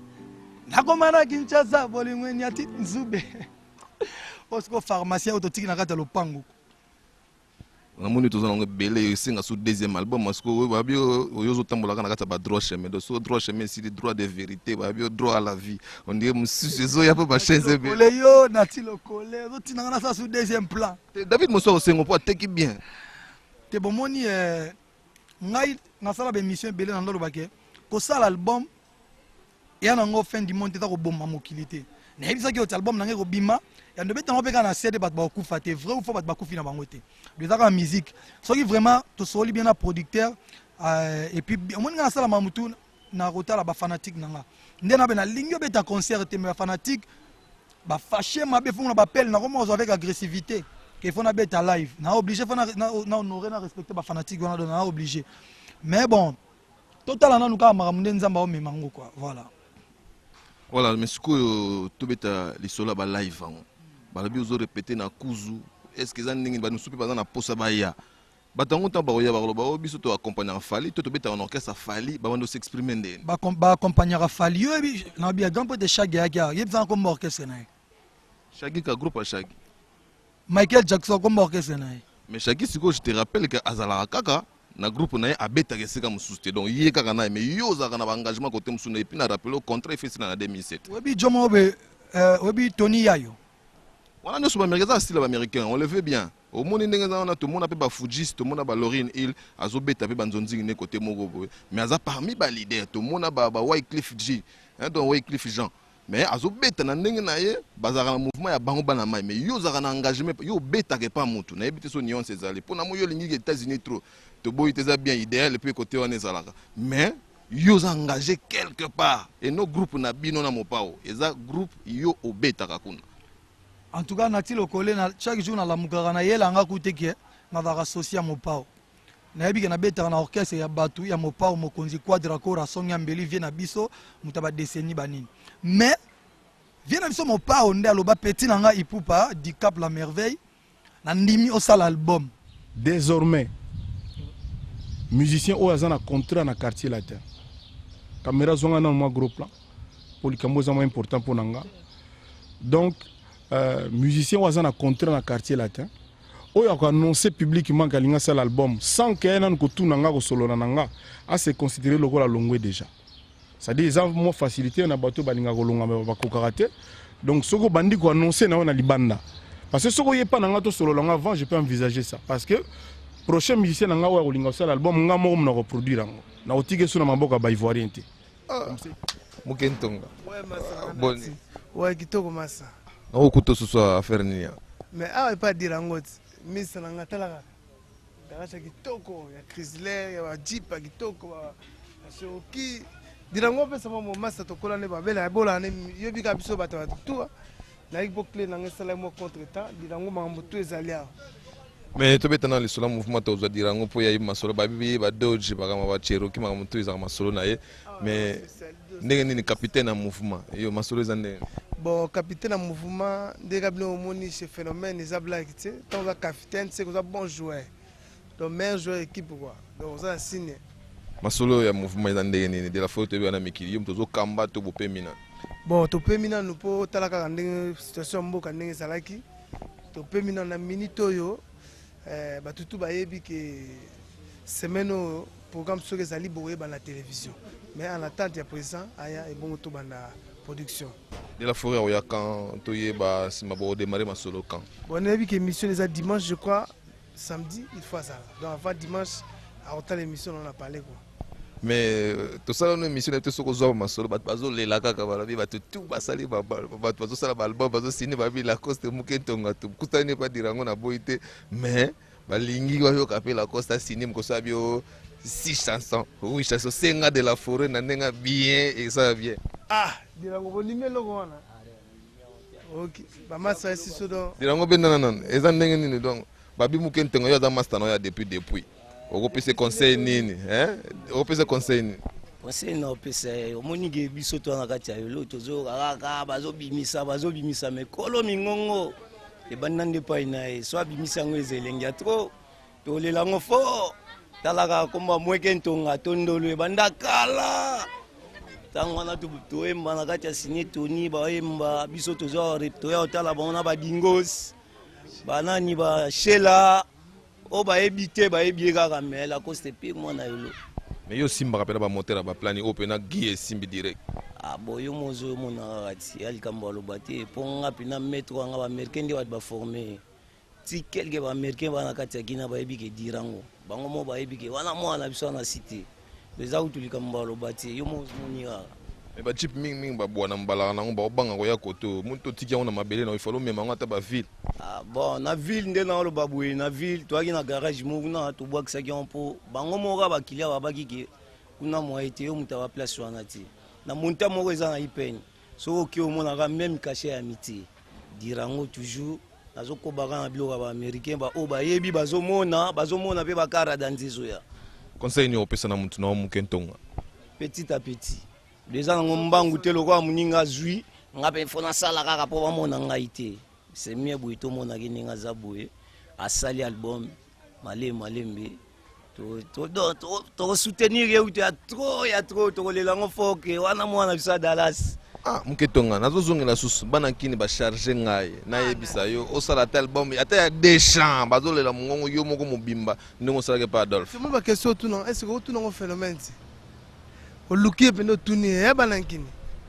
nakoma na Kinshasa bolingweni ati nzube osko pharmacien ototiki na kata lopango namoni tozana belé esenga sous deuxième album parce que babi oyozo tambola kana kata ba droit chemin de so droit chemin c'est le droit de vérité babi droit à la vie on dit musuzo ya pa ba chaise be le yo nati lokole otina na ça sous deuxième plan David Mosso sengo po teki bien te bomoni ngai na sala be mission belé na ndolo bake ko sala album ya nango fin du monde ta ko bomba mokilité na yebisa ki ot album nange ko bima ya ndo beta ngopeka na CD bat ba kufa te vrai ou faux bat ba kufi na bango te bezaka musique soki vraiment to soli bien na producteur et puis on nga sala mamutu na rotala ba fanatique nanga ndena be na lingyo beta concert te mais fanatique ba fâché ma be fona ba appel na comment avec agressivité que fona beta live na obligé fona na honorer na respecter ba fanatique on a obligé mais bon total na nuka maramunde nzamba o memango quoi voilà mais ce que tout beta les sola ba live balabi ozo répéter na kuzu est-ce que ça ndingi ba nusupi ba na posa ba ya batango ta ba ya ba loba o biso to accompagner Fally to beta en orchestre Fally ba wando s'exprimer ndeni ba accompagner Fally yo bi na bi grand peu de Shaggy ya yebza comme orchestre na Shaggy ka groupe Shaggy Michael Jackson comme orchestre na mais Shaggy siko je te rappelle que azala kaka na groupe na abeta ke seka mususte donc yé kaka na mais yo za kana ba engagement côté musuna et puis na rappelle au contrat fait na 2007 webi jomo be webi Tony Yayo wana nyonso baaméricain style baaméricain on le fait bien omoni ndenge eza wana tomona mpe bafujis tomona balorine hill azobeta mpe banzonzingi ne kote moko boye mais aza parmi balider tomona Wycliffe G donc Wycliffe Jean mais azobeta na ndenge na ye bazalaka na mouvement ya bango bana mai mais yo ozalaka na engagement yo obetaka epa motu nayebi te so nuance ezali mpona mo yo olingi États-Unis trop toboyi te eza bien idéal mpe kote wana ezalaka mais yo oza engagé quelque part et no groupe na bino na mopao eza groupe yo obetaka kuna. En tout cas, nati lokole na chaque jour na la mukara na yela nga kuteke na va associer mopao. Na yebi na beta na orchestre ya batu ya mopao mokonzi quadra kora songa mbeli vie na biso mutaba décennie banini. Mais vie na biso mopao nde aloba petit na nga ipupa di Cap la merveille na ndimi au sal album. Désormais musicien oyo aza na contrat na quartier latin. Caméra zonga na moi gros plan. Polikambo za moins important pour nanga. Donc musicien ou un contrat dans le quartier latin. Ou a annoncé publiquement qu'il y a l'album sans qu'il y ait un tout nanga solo nanga à se considérer le rôle à longue déjà. C'est-à-dire ils ont moins facilité on a bateau balinga kolonga ba kokaraté. Donc ce que bandi ko annoncé na on a libanda. Parce que ce que je pas dans solo avant, je peux envisager ça. Parce que prochain musicien n'a pas eu l'album, n'a pas reproduire. Na otike sur ma boka ba ivoirien. Mukentonga. Ouais, massa. Bon. Ouais, kitoko massa. On couteau ce soir à faire ni. Mais ah, pas dire en gros. Miss nanga talaka. Garage kitoko, ya Chrysler, ya Jeep kitoko, ya Cherokee. Dirango pesa mo massa to kola ne ba bela bola ne yobi ka biso bata tout. Na ik bokle nanga sala mo contre-temps, dirango mambo tout ezalia. Mais tu es dans le mouvement de Dirango pour y aller masolo babi ba Dodge ba kama ba Cherokee ma mutu za masolo na ye mais ndenge ni capitaine en mouvement yo masolo zande bon capitaine en mouvement ndega bino moni ce phénomène les blagues tu sais tant que capitaine c'est que bon joueur donc meilleur joueur équipe quoi donc ça signe masolo ya mouvement zande ni de la faute bi na mikili yo mtozo kamba to bope mina bon to pe mina no po talaka ndenge situation mboka ndenge salaki to pe mina na minute yo batutu bayebi que semaine au programme sur les ali boye ba la télévision mais en attente ya présent aya et bon to banda production de la forêt oya quand to yeba sima bo démarrer ma solo quand bon on a vu que émission les dimanche je crois samedi il faut ça donc avant dimanche à autant l'émission on a parlé quoi mais tout ça une émission était sur ko ma solo bazo le la kaka bala bi batutu basali ba bazo sala ba album bazo signer ba bi la coste mukentonga tu kutane pas Dirango na boité mais balingi yo kapé la coste signer ko sabio 6 chansons oui chansons senga de la forêt na nenga bien et ça bien ah Dirango bonime loko wana OK ba massa si so do Dirango ben nan eza ndenge nini donc babi mukentonga yo za master no ya depuis on peut se conseiller nini hein on peut se conseiller nini conseil na opesa omoni ke biso to na kati ya yolo tozo kaka bazobimisa mekolo mingongo e banande pa ina e so abimisa ngo ezelenge trop to lelango fo talaka komba mweke ntonga tondolo e bandakala tango na to emba na kati ya signé Tony ba emba biso tozo to ya otala bona ba dingos banani ba shela o ba ebité ba ebié kaka mais la cause pe moi na yolo mais yo simba rappela ba moteur ba plani open na guier simbi direct ah bo yo mozo mona ati ali kambalo bate ponga pina metro nga ba américain ndi ba former ti quelque ba américain bana kati kina ba ebike Dirango bango mo ba ebike wana mwana biso na cité les autres li kambalo bate yo mozo monia mais ba chip ming ba bwana mbala na ngo ba banga ko ya koto muntu tiki na mabele na ifalo mema ngata ba ville ah bon na ville nde na lo baboué na ville to na garage mo na to bois ki on po bango mo ga ba kilia ba baki ke kuna mo été yo muta ba place wana ti na monta mo eza na ipeni so ki o mona ga même caché ya miti Dirango toujours nazo ko ba na bilo ba américain ba o ba yebi bazomona pe ba kara danzizo ya conseil ni opesa na muntu na mukentonga petit à petit déjà ngombangu te lokwa muninga zui ngape fona sala kaka po ba mona ngaite c'est mieux buito mona kininga zaboué asali album malembe to soutenir ye uta trop to lelango foke wana mwana bisa Dallas ah muketonga nazozongela susu bana kini ba charger ngai na yebisa yo osala tel album ata ya Deschamps bazolela mongongo yo moko mobimba ndingo salake pa Adolphe c'est moi ba question tout non est-ce que tout non phénomène o luki pendo tuni e banankini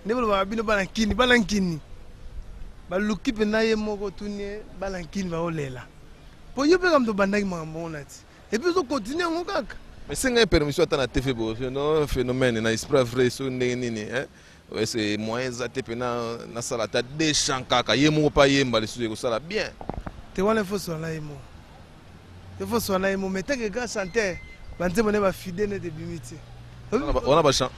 ndebolo ba bino banankini ba luki pena ye moko tuni banankini ba olela po yo pe kam to bandaki mambo onati et puis on continue on kaka mais c'est une permission à la TV bo no phénomène na esprit vrai so ndenge nini hein c'est moyens à tepena na sala ta Deschamps kaka ye moko pa yemba le sujet ko sala bien te wana faut sala yemo mais tant que grand chanteur banze mone ba fidèle de bimiti on a ba chant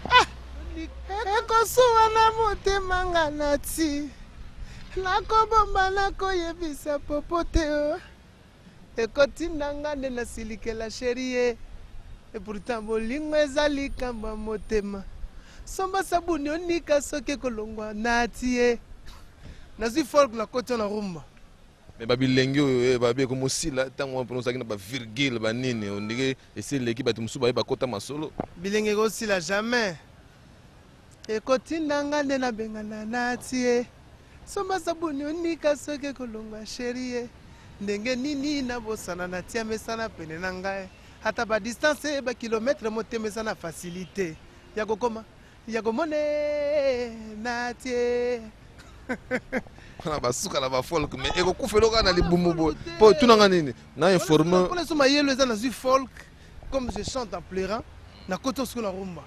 ekosuwa na motema nga nati nakobomba nakoyebisa popote o ekotinda nga nde nasilikela sherie e pourtant bolingo eza likambo motema somba sabuni onika soki ekolongwa nati ye nazwi folk na koti na rumba mais babilengi oyo babi komosila ntango mpona ozalaki na bavirgule banini ondenge eseleki bato mosusu baye bakota masolo bilenge ekosila jamais ekotinda nga nde nabengana nati ye somba sabuni onika soki ekolongwa sherie ndenge nini nabosana natia mesana pene na ngai ata ba distance ba kilometre motema eza na facilité ya kokoma ya komone natie na basuka na ba folk mais ekokufela oka na libumu boye mpo tunanga nini na informe mpona so mayelo eza nazwi folk comme je chante en pleurant na koti osuku na rumba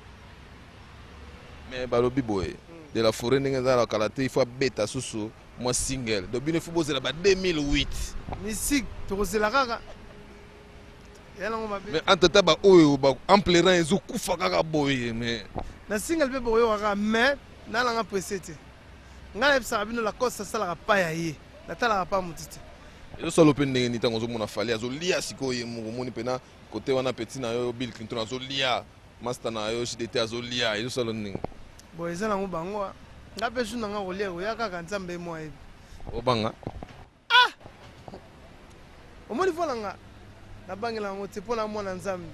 mais balobi boye de la forêt ndenge ezalaka kala te il faut abeta susu mwa single donc bino ifo bozela ba 2008 musique tokozela kaka mais entata ba oyo ba en pleurant ezokufa kaka boye mais na single mpe bokoyokaka mais nalanga presse te ngai nayebisaka bino lacoste asalaka pa ya ye natalaka pa motu te ezosala mpe ndenge nini ntango ozomona fali azolia sikoyo ye moko omoni mpena kote wana peti na yo Bill Clinton azolia master na yo JDT azolia ezosala ndenge boye eza nango bango nga mpe jour nanga kolia koya kaka nzambe ye mo ayebi obanga omoni mpo nanga nabangela yango te mpo na mwana nzambe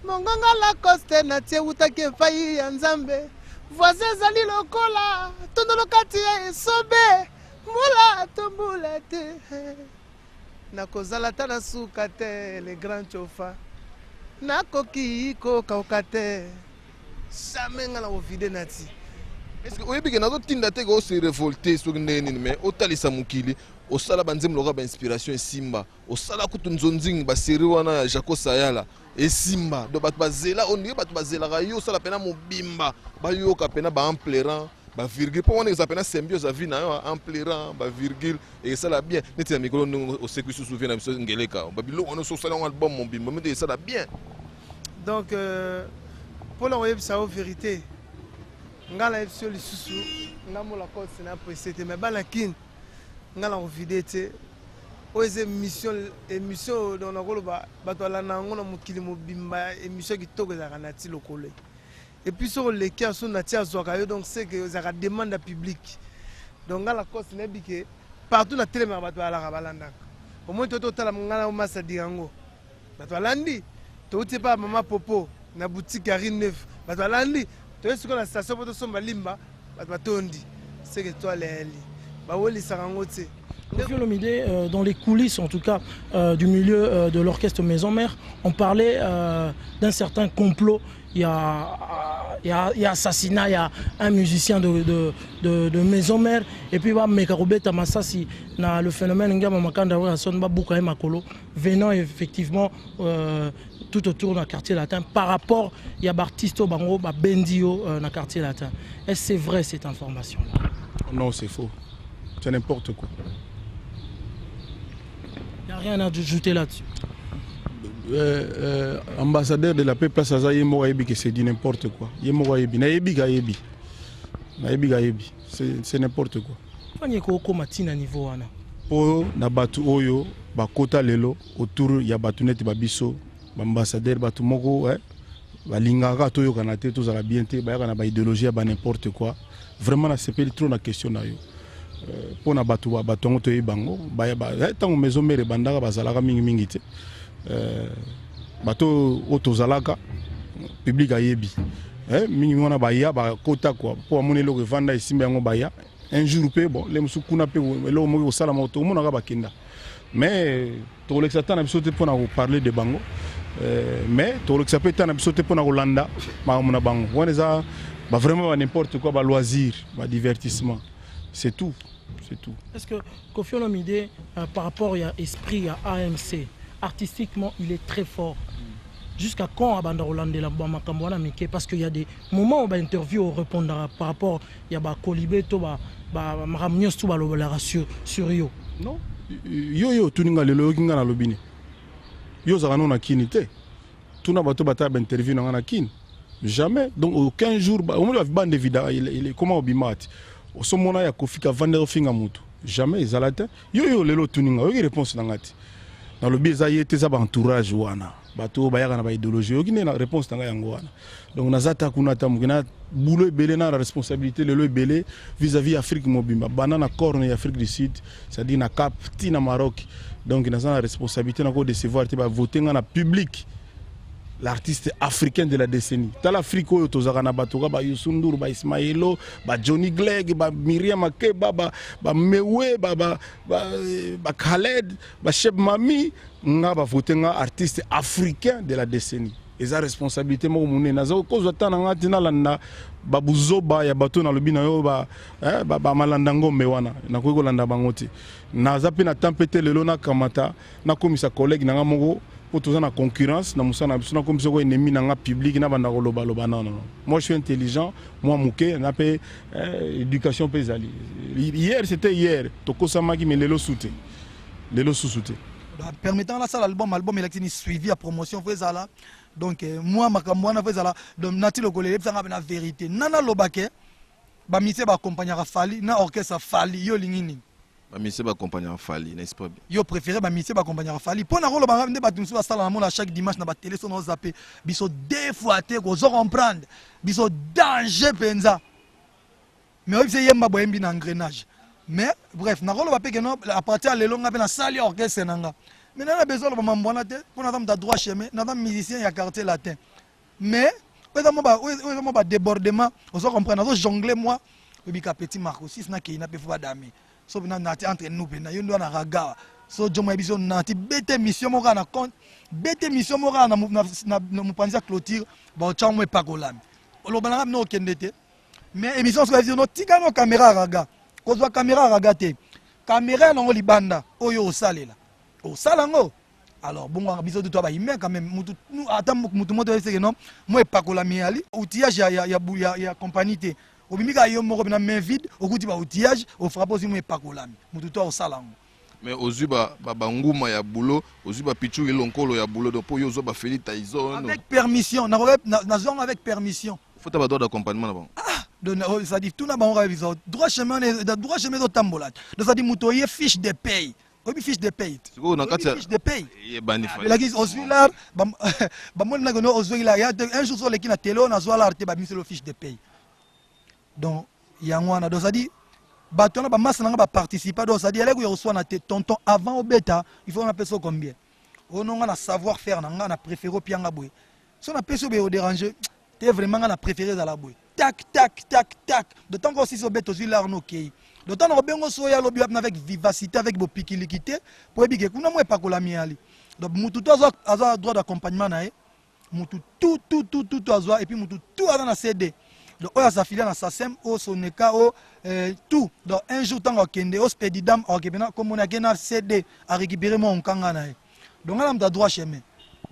mongonga lacoste natie eutaki epai ya nzambe voisin ezali lokola tondolo kati ya esobe mbula to mbula te nakozala ta na suka te le grand chofa nakoki kokauka te jamais nga na kovide na ti est-ce que oyebi ke nazotinda te ke ose révolté soki ndenge nini mais otalisa mokili osala banzembo lokola bainspiration esimba osala kutu nzonzingi basérie wana ya Jaco Sayala esimba donc bato bazela ondire bato bazelaka yo osala pena mobimba bayoka pena ba en pleurant ba virgule mpo wana eza pena symbiose avi na yo en pleurant ba virgule esala bien neti ya mikolo ndenge oseki susu vie na biso ngeleka babiloko wana osala yango album mobimba mete esala bien donc mpo na koyebisa yo vérité nga nayebisi yo lisusu nga mola kose na presse te mais bana kini nga na kovide te oyo eza émission donc nakoloba bato balanda yango na mokili mobimba émission kitoko ezalaka na ti lokolo et puis soko leki aso na ti azwaka yo donc c'est que ezalaka demande ya public donc nga na kose nayebi ke partout na telemaka bato balalaka balandaka omoi to totala nga na omasadi yango bato balandi touti pa mama popo na boutique ya Rineuf bato balandi toye sikoyo na station po tosomba limba bato batondi c'est que toi leli bawolisaka yango te. Kofi Olomide, dans les coulisses en tout cas du milieu de l'orchestre Maison Mère, on parlait d'un certain complot. Il y a assassinat, il y a un musicien de Maison Mère et puis Mekarobé Tamassasi, le phénomène Ngama Makanda Sonba Boukaï Makolo, venant effectivement tout autour du quartier latin par rapport il y a Bartisto Bango, Bendio dans le quartier latin. Est-ce que c'est vrai cette information-là? Non, c'est faux. C'est n'importe quoi. Il n'y a rien à ajouter là-dessus. Ambassadeur de la paix place Aza Yemo Ayebi que c'est dit n'importe quoi. Yemo Ayebi, Nayebi Gayebi. Nayebi Gayebi. C'est n'importe quoi. Fanye ko matina niveau wana. Po na batu oyo bakota lelo autour ya batu net babiso, ambassadeur batu moko balingaka toyo kanate tous à la bienté, ba na ba idéologie ba n'importe quoi. Vraiment na sepeli trop na question na yo. Pour na batu batongo to bango ba tango Maison Mère bandaka bazalaka mingi te bato otozalaka public ayebi mingi wana baya ba kota quoi pour amone lo revanda isimba yango baya un jour pe bon les musukuna pe lo mo osala moto mona ka bakenda mais to l'exata na biso te pour na parler de bango mais to l'exapeta na biso te pour na kolanda ma mona bango wana za ba vraiment n'importe quoi ba loisir ba divertissement. C'est tout. C'est tout. Est-ce que Kofi Olomide, par rapport à l'esprit à AMC, artistiquement, il est très fort. Jusqu'à quand Abanda Rolande la Bamakambwana Mike? Parce qu'il y a des moments où on va interview on répondra par rapport il y a Kolibé to Maramnios to la sur yo. Non. Yo tuninga lelo kinga na lobine. Yo zakano na kinité. Tuna bato bata ba interview na kin. Jamais. Donc aucun jour au moins la bande vidéo il est comment obimati. Osomona ya kofika vendre finga mutu jamais ezalata yo lelo tuninga yo réponse nangati dans le biza yete za ba entourage wana bato bayaka na ba idéologie yo kine na réponse nanga yango wana donc nazata kuna tamukina boulot belé na la responsabilité lelo belé vis-à-vis Afrique mobimba banana corne et Afrique du Sud c'est-à-dire na Cap ti na Maroc donc na la responsabilité na ko décevoir te ba voter na public l'artiste africain de la décennie. Dans l'Afrique, il y a Youssou N'Dour, Ismaëlo, Johnny Clegg, Myriam Makeba, Mewe, Khaled, Cheb Mami. On a voté un artiste africain de la décennie. eza responsabilité moko monene naza kozwa ta na nga te nalanda babuzoba ya bato na lobi na yo bamalanda ngombe wana nakoki kolanda bango te naza mpe na temps mpe te lelo nakamata nakomisa collègue na nga moko po toza na concurrence na mosala na biso nakomisa ko ennemi na nga public na banda kolobaloba non moi je suis intelligent moi moke na mpe éducation mpe ezali hier c'était hier tokosamaki mais lelo sute lelo susu te permettant la salle album il suivi à promotion faisala donc moi makambo wana faisala donc nati lokolele psanga na vérité nana lobake ba mise ba accompagner Fali na orchestre Fali yo lingini ba mise ba accompagner Fali n'est-ce pas yo préféré ba mise ba accompagner Fali pona rolo ba nde batumsu ba sala na mona chaque dimanche na ba télé so no zappé biso deux fois te ko zo comprendre biso danger penza mais obse yemba boyembi na engrenage. Mais bref, na rolo bape que non à partir de l'elonga pe na sali orchestre nanga. Mais na besoin de mbona te pour na da droit chemin, na musicien ya quartier latin. Mais on ba débordement, on se comprend, on jongler moi, bika petit Marco 6 na ki na pe fwa dami. So na nati entre nous pe na yo ndo na raga. So jomo ebiso nati bete mission mo na compte, bete mission mo na mo panza clôture, ba chamwe pakolami. Olobana no kendete. Mais émission so dire no tika no caméra raga. Kozwa caméra ragate caméra nango libanda oyo osalela osalango alors bon biso de toi ba ime quand même mutu ata mutu moto ese non moi pakola miali outillage ya compagnie te obimika yo moko na main vide okuti ba outillage o frappe aussi moi pakola mutu to osalango mais ozuba nguma ya boulot ozuba pichu elonkolo ya boulot donc po yo zo ba felita izo avec permission na zone avec permission faut avoir droit d'accompagnement là-bas. Ça dit tout n'a pas droit chemin de tambolat. Donc ça dit moutoyer fiche de paye. Oui, fiche de paye. Fiche de paye. La guise aux là, moi n'a gono aux là, un jour sur les qui na télé on a zoa l'arte ba mise le fiche de paye. Donc yangwana donc ça dit bateau ba masse na ba participer donc ça dit allez vous reçoit na tonton avant au bêta, il faut on appelle ça combien. On a savoir faire na préféré pianga boy. Si on appelle ça au déranger t'es vraiment à préféré dans la bouille. Tac, tac, tac, tac. D'autant qu'on s'y sobet aux huiles ok. D'autant qu'on bien soya lobby avec vivacité, avec vos piquiliquités. Pour ébiquer, qu'on n'a moins pas que la miali. Donc, moutou a droit d'accompagnement, moutou tout a et puis moutou tout a dans la CD. Donc, on a sa filiale dans sa SEM, au Soneka, tout. Donc, un jour, tant qu'on kende, au spédidam, comme on a gagné CD, à récupérer mon kangana. Donc, on a droit chemin.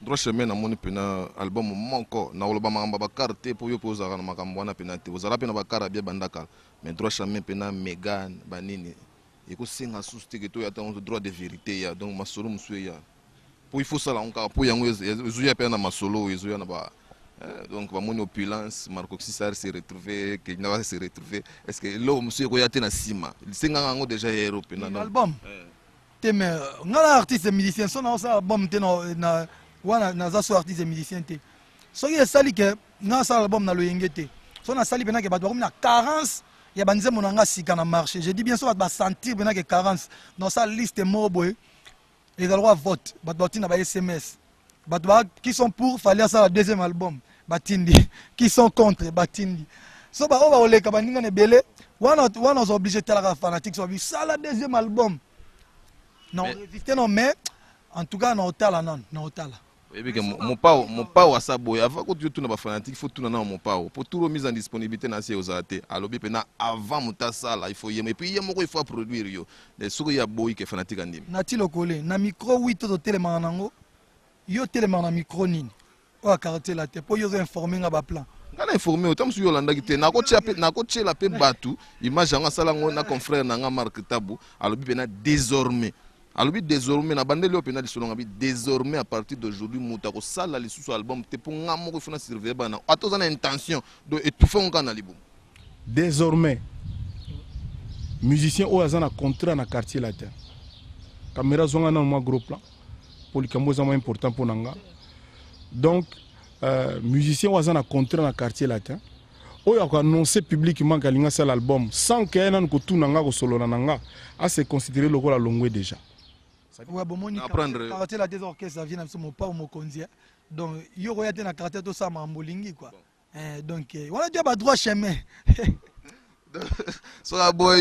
Droit chemin na moni pena album monko na oloba mamba ba carte pour yo poza na makambo wana pena te ozala pena ba kara bia bandaka mais droit chemin pena Megan banini eko singa suste que to ya ton droit de vérité ya donc masolo msuye ya pour il faut ça là encore pour yango ezuya pena masolo ezuya na ba donc ba moni opulence Marco Cissar s'est retrouvé que na va se retrouver est-ce que lo msuye ko ya te na sima singa ngo déjà héros pena album te mais ngala artiste musicien son na ça album te na wana naza so artiste et musicien te soki esali ke na sa album na loyenge te so na sali bena ke bato bakomi na carence ya banzembo na nga sika na marché je dis bien so bato basentir bena ke carence dans sa liste moko boye ezalaka vote bato batina ba SMS bato qui sont pour fallait ça deuxième album batindi qui sont contre batindi so ba oba oleka baninga ne belé wana on obligé talaka fanatique so bi ça la deuxième album non résister non mais en tout cas na otala non na otala mon pao à sa boy avant que tu tournes pas fanatique il faut tourner dans mon pao pour tout remise en disponibilité na ces osate alors bi pena avant muta sala il faut y et puis il faut produire yo les souris ya boy que fanatique andim na ti lokole na micro 8 to téléman nango yo téléman na micro nini o caractère la te pour yo informer nga ba plan ngana informer autant sur Yolanda qui te na ko la pe batu image nga sala ngo na confrère na nga Marc Tabu alors bi pena désormais alors désormais na bandeli opena de solonga bi désormais à partir d'aujourd'hui mutako sala li sous album te pour ngamo ko fona surveiller bana atoza na intention de étouffer on kana libo désormais musicien o azana contrat na quartier latin caméra zonga na moi gros plan pour le cambo zama important pour nanga donc musicien o azana contrat na quartier latin oyo a annoncé publiquement kalinga sala album sans que nan ko tunanga ko solo nanga a se considérer le rôle à longue déjà. Ouais, bon, mon quartier la des orchestres, ça vient de mon pas ou mon condier. Donc, il y aurait été un quartier tout ça, ma molingi quoi. Donc, on a dit à droit chemin. So ya boy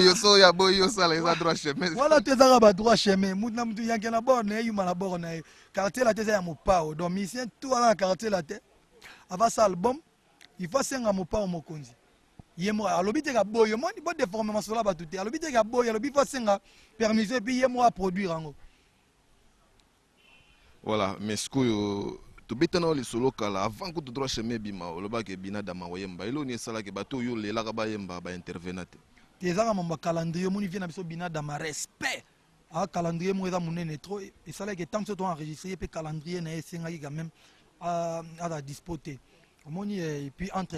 yo ça les a droit chemin. Voilà, tu as ba droit chemin. Moudna mutu yanke na bord, ne yuma na bord na quartier la tesa ya mo pas. Donc, mission tout à la quartier la tête. avant ça album il faut senga mopa au mokonzi yemo alobi te ka boyo moni bo déformer masola ba tuté alobi te ka boyo alobi faut senga permission puis yemo a produire ango. Voilà, mais ce que tu bétano les solo kala avant que tu droit chemin bima o loba ke bina dama wayemba ilo ni sala ke bato yo le la ba yemba ba intervenate ezaka mamba calendrier moni vient na biso bina dama respect a calendrier mo eza munene trop et ça là que tant que tu enregistré pe calendrier na esenga quand même à la dispoter moni et puis entre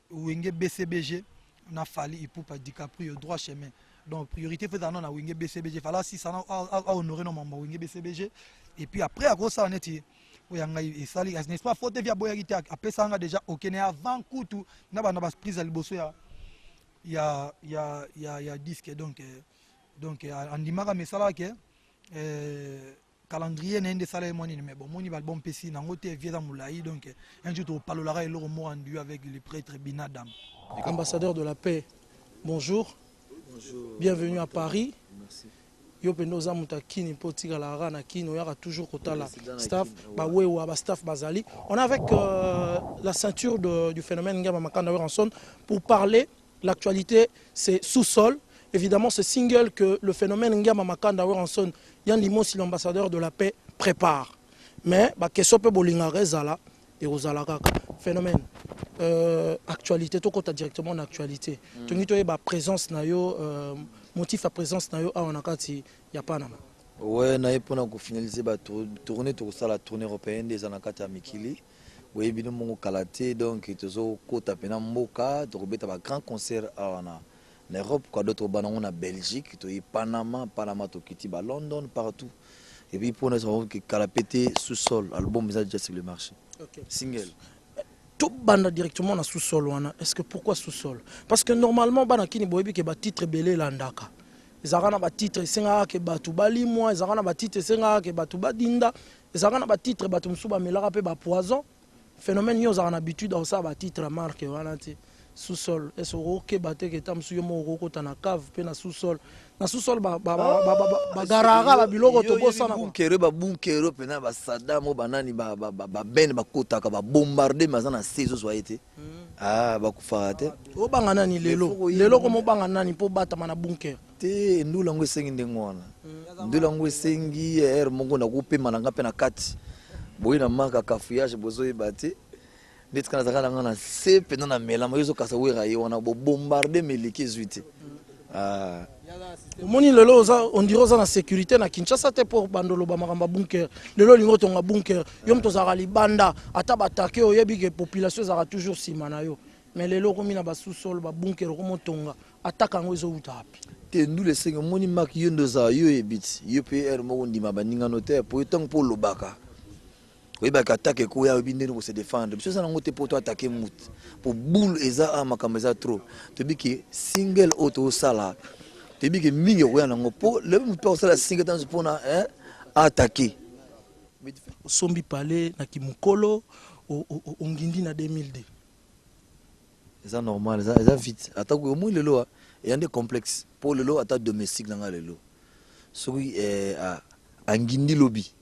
Wenge BCBG on a fallu il pour pas DiCaprio droit chemin donc priorité fait dans na Wenge BCBG fallait si ça a honorer nos membres Wenge BCBG et puis après à cause ça on est et ça n'est pas faute via boyagité après ça on a déjà OK né avant coutu na ba prise à liboso ya disque donc en dimaka mais ça là que calendrier n'est de salaire money mais bon moni album pesi na ngote vieux moulaï donc un jour tu parleras et le mot rendu avec le prêtre Binadam. Ambassadeur de la paix, bonjour. Bonjour. Bienvenue à Paris. Merci. Yopenoza mutakini potika la rana kino yara toujours kotala staff ba wewa ba staff bazali. On est avec la ceinture du phénomène Ngama Makanda Ranson pour parler l'actualité, c'est sous-sol. Évidemment, ce single que le phénomène Ngama Makanda Ranson Yann Limon, si l'ambassadeur de la paix prépare. Mais bah question peu bolinga rezala et rozala phénomène actualité to kota directement en actualité. Tungi to ba présence na yo motif à présence na yo a on akati ya panama. Ouais, na epona ko finaliser ba tourner to ça la tournée européenne des anakati à Mikili. Oui, bino mongo kalaté donc tozo kota pena mboka to beta ba grand concert en Europe, quoi d'autres banons en Belgique, to Panama, to Kitty, London, partout. Et puis pour nous, on a pété sous-sol, album déjà sur le marché. Okay. Single. Tout banda directement dans sous-sol, est-ce que pourquoi sous-sol? Parce que normalement, bana kini boyebi ke ba titre belé landaka. Ezarana ba titre senga ke batu bali moi, ezarana ba titre senga ke batu badinda, ezarana ba titre batu msuba melara pe ba poison. Phénomène yo zarana habitude à ça ba titre marque wana ti. Sous-sol est-ce que baté que tam suyo mo roko tana cave pe na sous-sol ba garara ba biloko to bossa na bunkero pe na ba Saddam banani ba ben ba kota ka ba bombarder mazana saison so été ba kufarate o banga nani lelo ko mo banga nani po bata mana bunker te ndula ngo sengi ndengwana ndula ngo sengi mongo na kupe mananga pe na kati boyina maka kafuyage bozo ibate nit kana zakana ngana sepe na mela mayozo kasa wera yi wana bo bombarder meliki zuite moni lelo on dirait ça na sécurité na Kinshasa te pour bandolo ba makamba bunker lelo lingo tonga bunker yom to zara libanda ata batake oyebi ke population zara toujours simana yo mais lelo ko mina ba sous-sol ba bunker ko motonga ataka ngo ezo utapi te ndule sengo moni mak yondo za yo ebit UPR mo ndima baninga notaire pour tant pour lobaka. Oui, bah, attaque quoi, il faut se défendre. Parce que ça n'a pas pour toi attaquer mout. Pour boule et ça, ma caméra trop. Tu dis que single auto sala. Tu dis que mingi ouais n'a pas. Le même pas ça la single dans ce point là, attaquer. Sombi palais na kimukolo, ongindi na 2002. C'est normal, ça vite. Attaque au moins le lot, il y a des complexes. Pour le lot, attaque domestique dans le lot. Celui à Angindi lobby.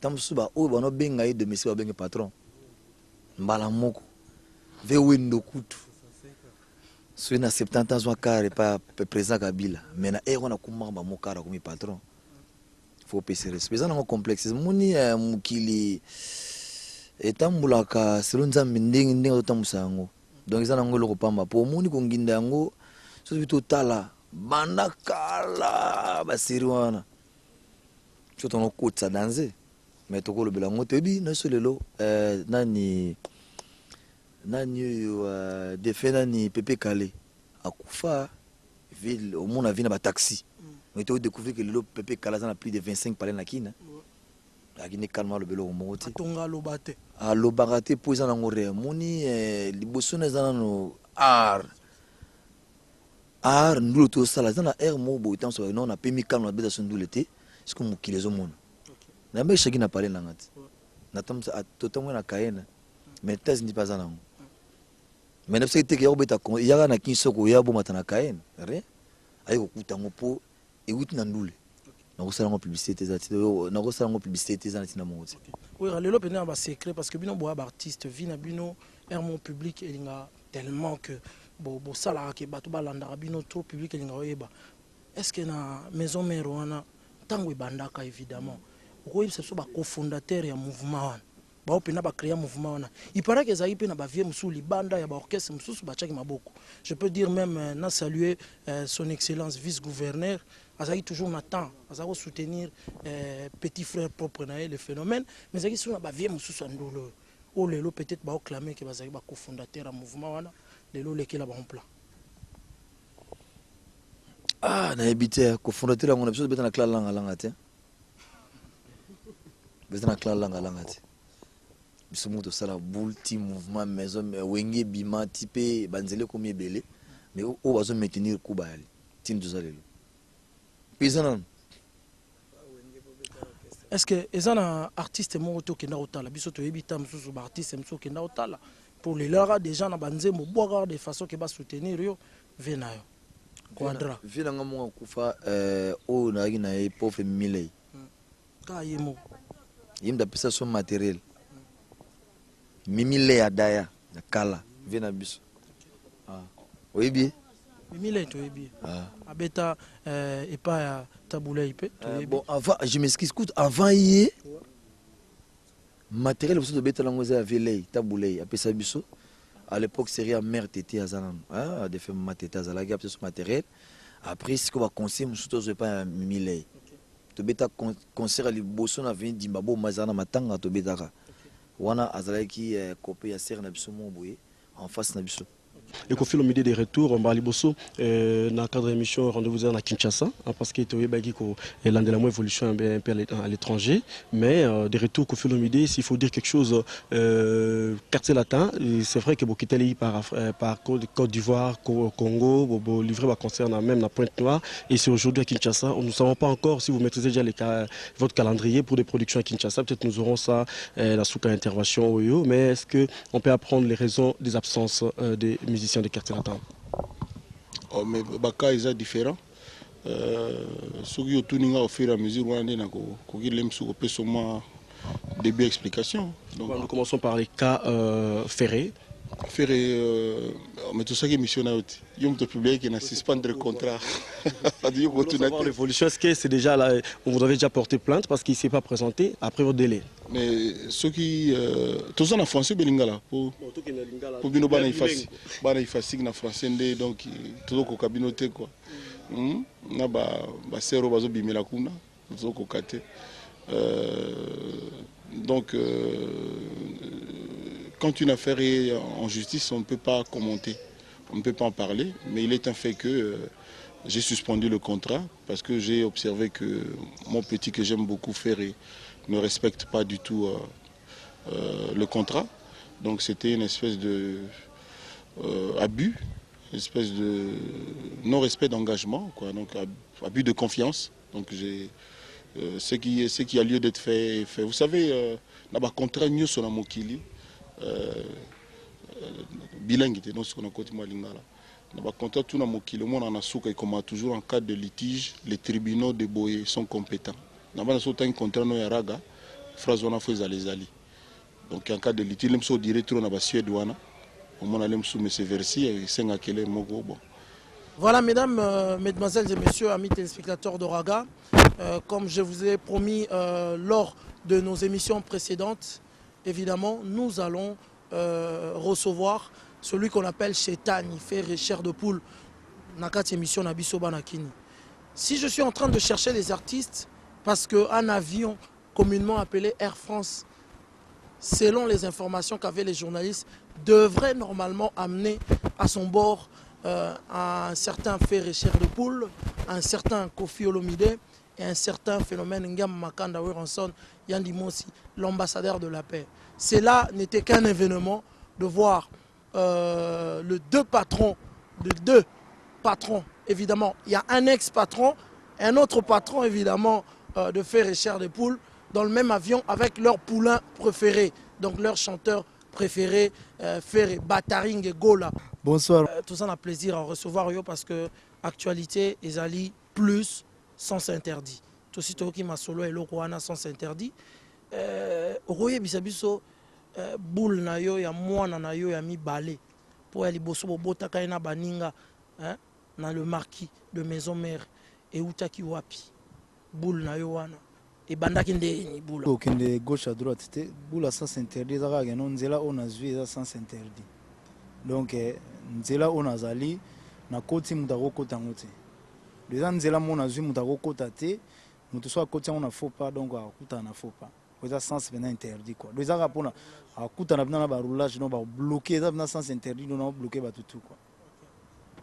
Tamsuba o bano benga yi domestique ba benga patron mbala moko ve wendo kutu so na 70 ans wa kare pa président Kabila mais na wana kumamba mokara comme patron faut pèser respect ça na complexe moni mukili etambulaka selon nzambe ndenge otamusango donc ça na ngolo ko pamba po moni ko nginda yango so bitu tala banda kala ba siri wana so tono kotsa danser mais toko le belango tebi na solelo nani defé nani Pepe Calé akufa ville au monde a vu na ba taxi mais tu découvrir que le Pepe Calé ça a plus de 25 palais na kina akine calme le belo monte tonga lobate lobate pour ça na ngore moni liboso na zana no art ndulo to sala zana mo bo tant so non na pemi calme na beza so ndule te ce que mukilezo mona na mbe chaki na parler na ngati na tamsa totamwe na kaena mais taz ndi pas nango mais na psete ke yobeta ko yaga na kinsoko yabo matana kaena re ayo kutango po e wuti na ndule nakosalango publicité eza te nakosalango publicité eza na ntina mongo te. Oui, lelo pena ba secret parce que bino boya ba artiste vina bino mon public elinga tellement que bo sala ke bato balanda bino trop public elinga oyeba. Est-ce que na maison mère wana tango ebandaka évidemment okoyi c'est ba cofondateur ya mouvement wana. Ba opena ba créer mouvement wana. Il paraît que ezali pena ba vie musu libanda ya ba orchestre musu ba chaki maboko. Je peux dire même na saluer son excellence vice-gouverneur azali toujours n'attend azali soutenir petit frère propre na le phénomène mais azali sur ba vie musu ndolo. O lelo peut-être ba clamer que bazali ba cofondateur ya mouvement wana lelo lekela ba en plan. Ah, na habité cofondateur yango na biso beta na clan langa te. Beta na clan langa te. Biso moto sala boule team mouvement maison wenge bima type banzele comme ebele mais o bazo maintenir kuba yali. Tin dozalelo. Pizana. Est-ce que ezana artiste moto kenda otala biso to yebita msusu ba artiste msusu kenda otala pour les lara déjà na banzembo boire de façon que ba soutenir yo venayo. Quadra. Vina nga monga kufa o na gi na pauvre milei. Ka yemo. Yimda pesa son matériel. Mimile ya daya na kala vina biso. Ah. Oyebi? Mimile to yebi. Ah. Abeta et pas taboulé ipe. Bon avant je m'excuse écoute avant hier matériel biso de beta lango za velei taboulé apesa biso. À l'époque, c'est un mère tété à Zanan. Ah, des femmes matété à Zalaga, ce matériel. Après, si on va conseiller, je ne pas mille. Tu bêta concert à l'Ibosson à venir d'Imbabo, Mazana Matanga, tu bêta. Wana Azalaki, copé à Serre Nabiso Moué, en face Nabiso. Et Kofi Olomide de retour en Liboso dans le cadre de l'émission Rendez-vous à Kinshasa parce que tu es l'un de la moins évolution un peu à l'étranger mais de retour Kofi Olomide s'il faut dire quelque chose quartier latin c'est vrai que beaucoup de par Côte d'Ivoire Congo livré va concerner même la Pointe-Noire et c'est aujourd'hui à Kinshasa nous ne savons pas encore si vous maîtrisez déjà votre calendrier pour des productions à Kinshasa peut-être nous aurons ça la sous intervention mais est-ce qu'on peut apprendre les raisons des absences des musiciens de quartier latin? Oh, mais Baka est différent. Ce qui est au fur et à mesure, on a début explication. Donc, nous commençons par les cas ferrés. Ferré, mais tout ça qui est missionnaire, il y a un public qui n'a suspendre le contrat. L'évolution, est-ce que c'est déjà là, vous avez déjà porté plainte parce qu'il ne s'est pas présenté après votre délai? Mais ceux qui. Tout ça en français, Belingala. Pour Bino Bana Ifasi. Bana Ifasi, en français, donc tout ça au cabinoté quoi. Na ba sero bazo bimela kuna, tout ça au kate. Donc. Quand une affaire est en justice, on ne peut pas commenter, on ne peut pas en parler, mais il est un fait que j'ai suspendu le contrat parce que j'ai observé que mon petit que j'aime beaucoup faire ne respecte pas du tout le contrat. Donc c'était une espèce de abus, une espèce de non-respect d'engagement, donc abus de confiance. Donc ce qui a lieu d'être fait est fait. Vous savez, on a un contrat mieux sur la Mokili. Bilingue était dans ce qu'on a côté Malingala. Dans le contrat tout na mokili mon en asuka et comme toujours en cas de litige les tribunaux de Boye sont compétents. Dans le sautant un contrat no yaraga phrase on a fait les ali. Donc en cas de litige même so directeur na ba suédoana au mon allem sous monsieur Versi et senga kele mogo bon. Voilà mesdames, mesdemoiselles et messieurs, amis téléspectateurs d'Oraga, comme je vous ai promis lors de nos émissions précédentes, évidemment, nous allons recevoir celui qu'on appelle Chétan, il fait chair de poule. émission Nabiso Banakini. Si je suis en train de chercher des artistes, parce qu'un avion communément appelé Air France, selon les informations qu'avaient les journalistes, devrait normalement amener à son bord un certain Ferré chair de poule, un certain Kofi Olomide et un certain phénomène Ngam Makanda Weranson Yandi Mosi, l'ambassadeur de la paix. Cela n'était qu'un événement de voir les deux patrons, évidemment. Il y a un ex-patron et un autre patron, évidemment, de Ferré chair de poule, dans le même avion avec leur poulain préféré, donc leur chanteur préféré, Ferré, Bataring et Gola. Bonsoir. Tout ça, on a plaisir à recevoir parce que l'actualité, ils allient plus sans interdit. tosi toyoki masolo eloko wana sans interdit okoyebisa biso boule na yo ya mwana na yo ya mibale po ya liboso bobotaka ye na baninga na le marquis de maison mère eutaki wapi boule na yo wana ebandaki ndeni boule okende gauche à droite te boule à sens interdit ezaka keno nzela oyo nazwi eza sens interdit donc nzela oyo nazali nakoti moto akokota yango te eza nzela mo nazwi moto akokota te moto so akoti yango na faux pas donc akutana na faux pas eza sens pena interdit quoi donc ezaka mpona akutana pena na baroulage no babloke eza pena sens interdit no nabloke bato tu quoi.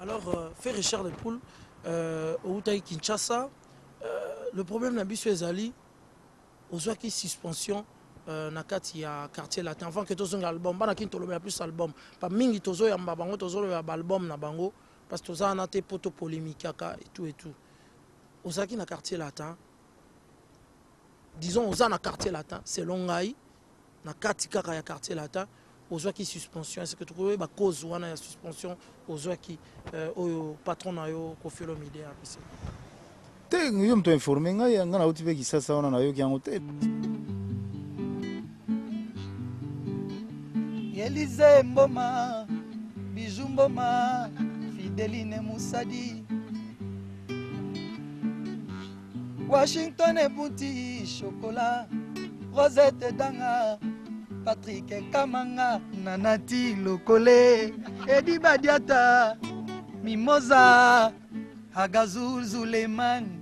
Alors fait Richard de Poule outaki Kinshasa le problème na biso ezali ozwaki suspension na kati ya quartier latin avant que tozonga album bana kin tolobela plus album pa mingi tozoyamba bango tozoloba album na bango parce que toza na te poto polémique aka et tout ozaki na quartier latin disons oza na quartier latin selon ngai na kati kaka ya quartier latin ozwaki suspension est-ce que tokoyeba cause wana ya suspension ozwaki oyo patron na yo Koffi Olomide apesi te yo moto informe ngai nga nauti mpe kisasa wana nayoki yango te Elize Mboma Bijou Mboma Fideline Musadi Washington Ebuti Chocolat Rosette Danga Patrick Kamanga Nanati Lokole Edi Badiata Mimosa Hagazul Zuleman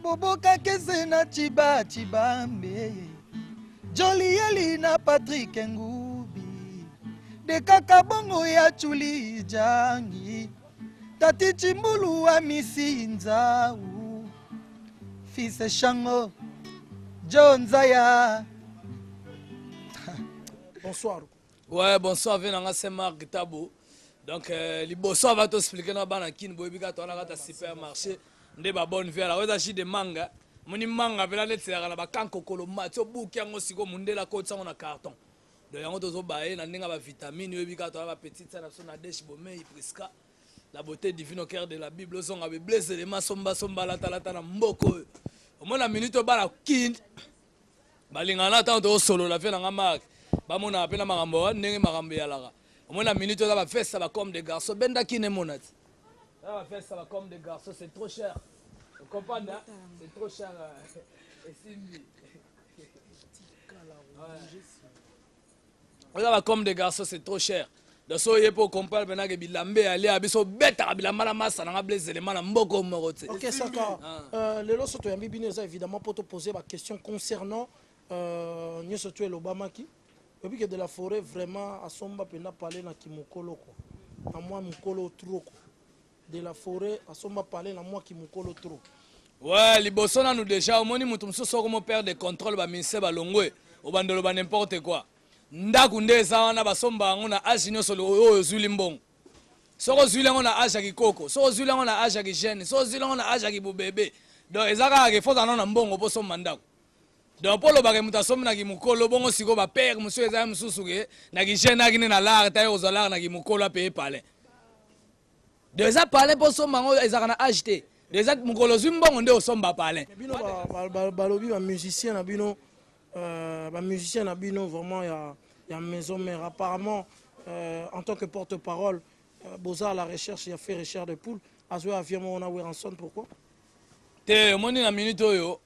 Boboka Kesena Chiba Chibambe Jolieli na Patrick Ngubi De Kakabongo ya Chuli Jangi Tati Chimbulu wa Misinza Fils Shango John Zaya. Bonsoir. Ouais, bonsoir, venanga c'est Marc Tabo. Donc liboso va t'expliquer na bana kin boyebika to na kata supermarché nde ba bonne vie la weza chi de manga. Moni manga vela letsela na ba kankokolo matio buki yango siko mundela ko tsango na carton. Do yango tozo bae na ndinga ba vitamine yebika to ba petite sana so na desh bomei presque la beauté divine au cœur de la Bible sont avec blessé les masomba somba la talata na mboko. Au moins la minute bala kin balingana tanto solo la fe na marque. Ba mona apena makambo ndenge makambo ya lara. Au moins la minute là va faire ça va comme des garçons benda qui ne monate. Là va faire ça va comme des garçons c'est trop cher. Vous comprenez? C'est trop cher et Simbi. Là va comme des garçons c'est trop cher. Donc so yé pour comprendre maintenant que bilambe aller abiso beta bilamba na massa na blesse élément na mboko morote. OK ça le loso to yambi bino ça évidemment pour te poser ma question concernant nyoso to l'Obama qui et puis que de la forêt vraiment à somba pena parler na kimokolo ko na moi mukolo trop de la forêt à somba parler na moi kimokolo trop. Ouais liboso na nous déjà au moni mutu msoso comme père de contrôle ba ministère ba longwe au bandolo ba n'importe quoi. Ndaku ndeza wana basomba ngo na age nyoso oyo zuli mbongo. Soko zuli ngo na age kikoko, soko zuli ngo na age kigene, soko zuli ngo na age kibubebe. Donc ezaka ke foza na mbongo po somba ndaku. Donc polo ba ke mutasomba na kimukolo bongo siko ba père monsieur eza msusu ke na kigene akine na lar ta yo zalar na kimukolo pe pale. Donc eza pale po somba ngo ezaka na age te. Déjà mukolo zimbongo nde osomba pale. Bino balobi ba musicien na bino musicien na bino vraiment il y a maison mère apparemment en tant que porte-parole Boza à la recherche il a fait Richard de Poule a joué à Viamo on a Weranson pourquoi te moni na minute oyo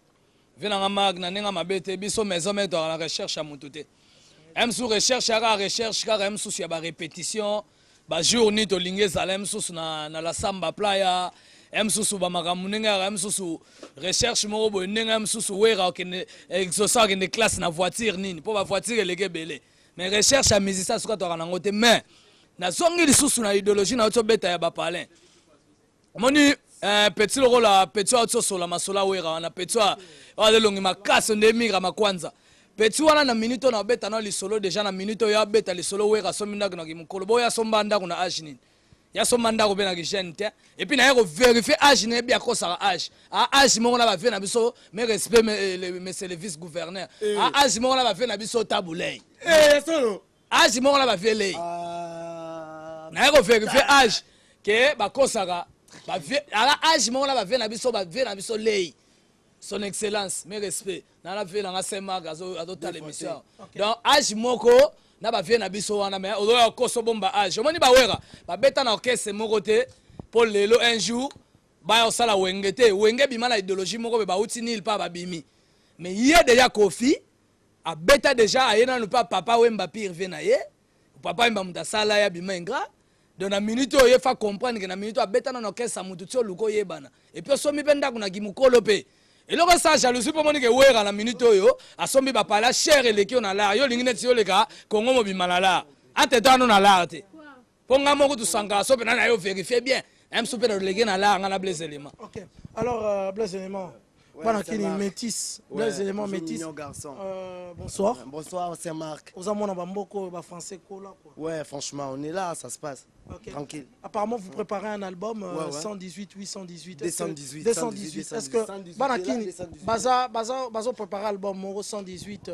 venanga mag na nenga mabete biso maison mère dans la recherche à mutute même sous recherche aka recherche car même sous ya ba répétition ba journée to lingeza même sous na la samba playa msusu ba makambo ndenge msusu recherche moko boye ndenge msusu wera okende exosa okende classe na voiture nini po ba voiture eleke bele mais recherche ya musicien suka toka nango te mais na zongi lisusu na idéologie na oto beta ya ba palin moni petit loko la petit oto sola masola wera na petit wa de longi makasi nde migra makwanza petit wana na minute na beta na lisolo déjà na minute ya beta lisolo wera so mindaku na kimukolo boya somba ndaku na age nini ya so manda ko bena gishente et puis na yako vérifier âge ne bien ko sa âge a âge mo na ba fe na biso mais respect monsieur le vice gouverneur a âge mo na ba fe na biso tabulei solo âge mo na ba fe lei na yako vérifier âge que ba ko sa âge moko na bavie na biso lei son excellence mes respect na la vie na Saint-Marc azotala émission donc âge moko na bavie na biso wana mais ozoya koso bomba âge omoni bawera babeta na orchestre moko te pour lelo un jour baya osala wenge te wenge bima na idéologie moko be bauti nil pa babimi mais ye déjà Kofi abeta déjà aye nanu pa papa wemba pire vie na ye papa wemba muta sala ya bima ingra donc na minute oyo fa comprendre que na minute abeta na orchestre mutu tio luko yebana et puis somi benda kuna gimukolo pe eloko sa jalousie po moni ke wera na minute oyo asombi bapala cher eleki na la yo lingi neti yo leka kongo mobima na la ante tano na la te ponga moko tusanga so pe na yo vérifier bien même souper de legi na la ngana Blaise Élément. OK. Alors Blaise Élément voilà qui est métis, Blaise Élément métis. Bonsoir. Bonsoir, c'est Marc. Aux amons bamboko ba français kola quoi. Ouais, franchement, on est là, ça se passe. Okay. Tranquille. Apparemment vous préparez un album 118 818. 218. Est-ce que Banakini bazo préparer album 118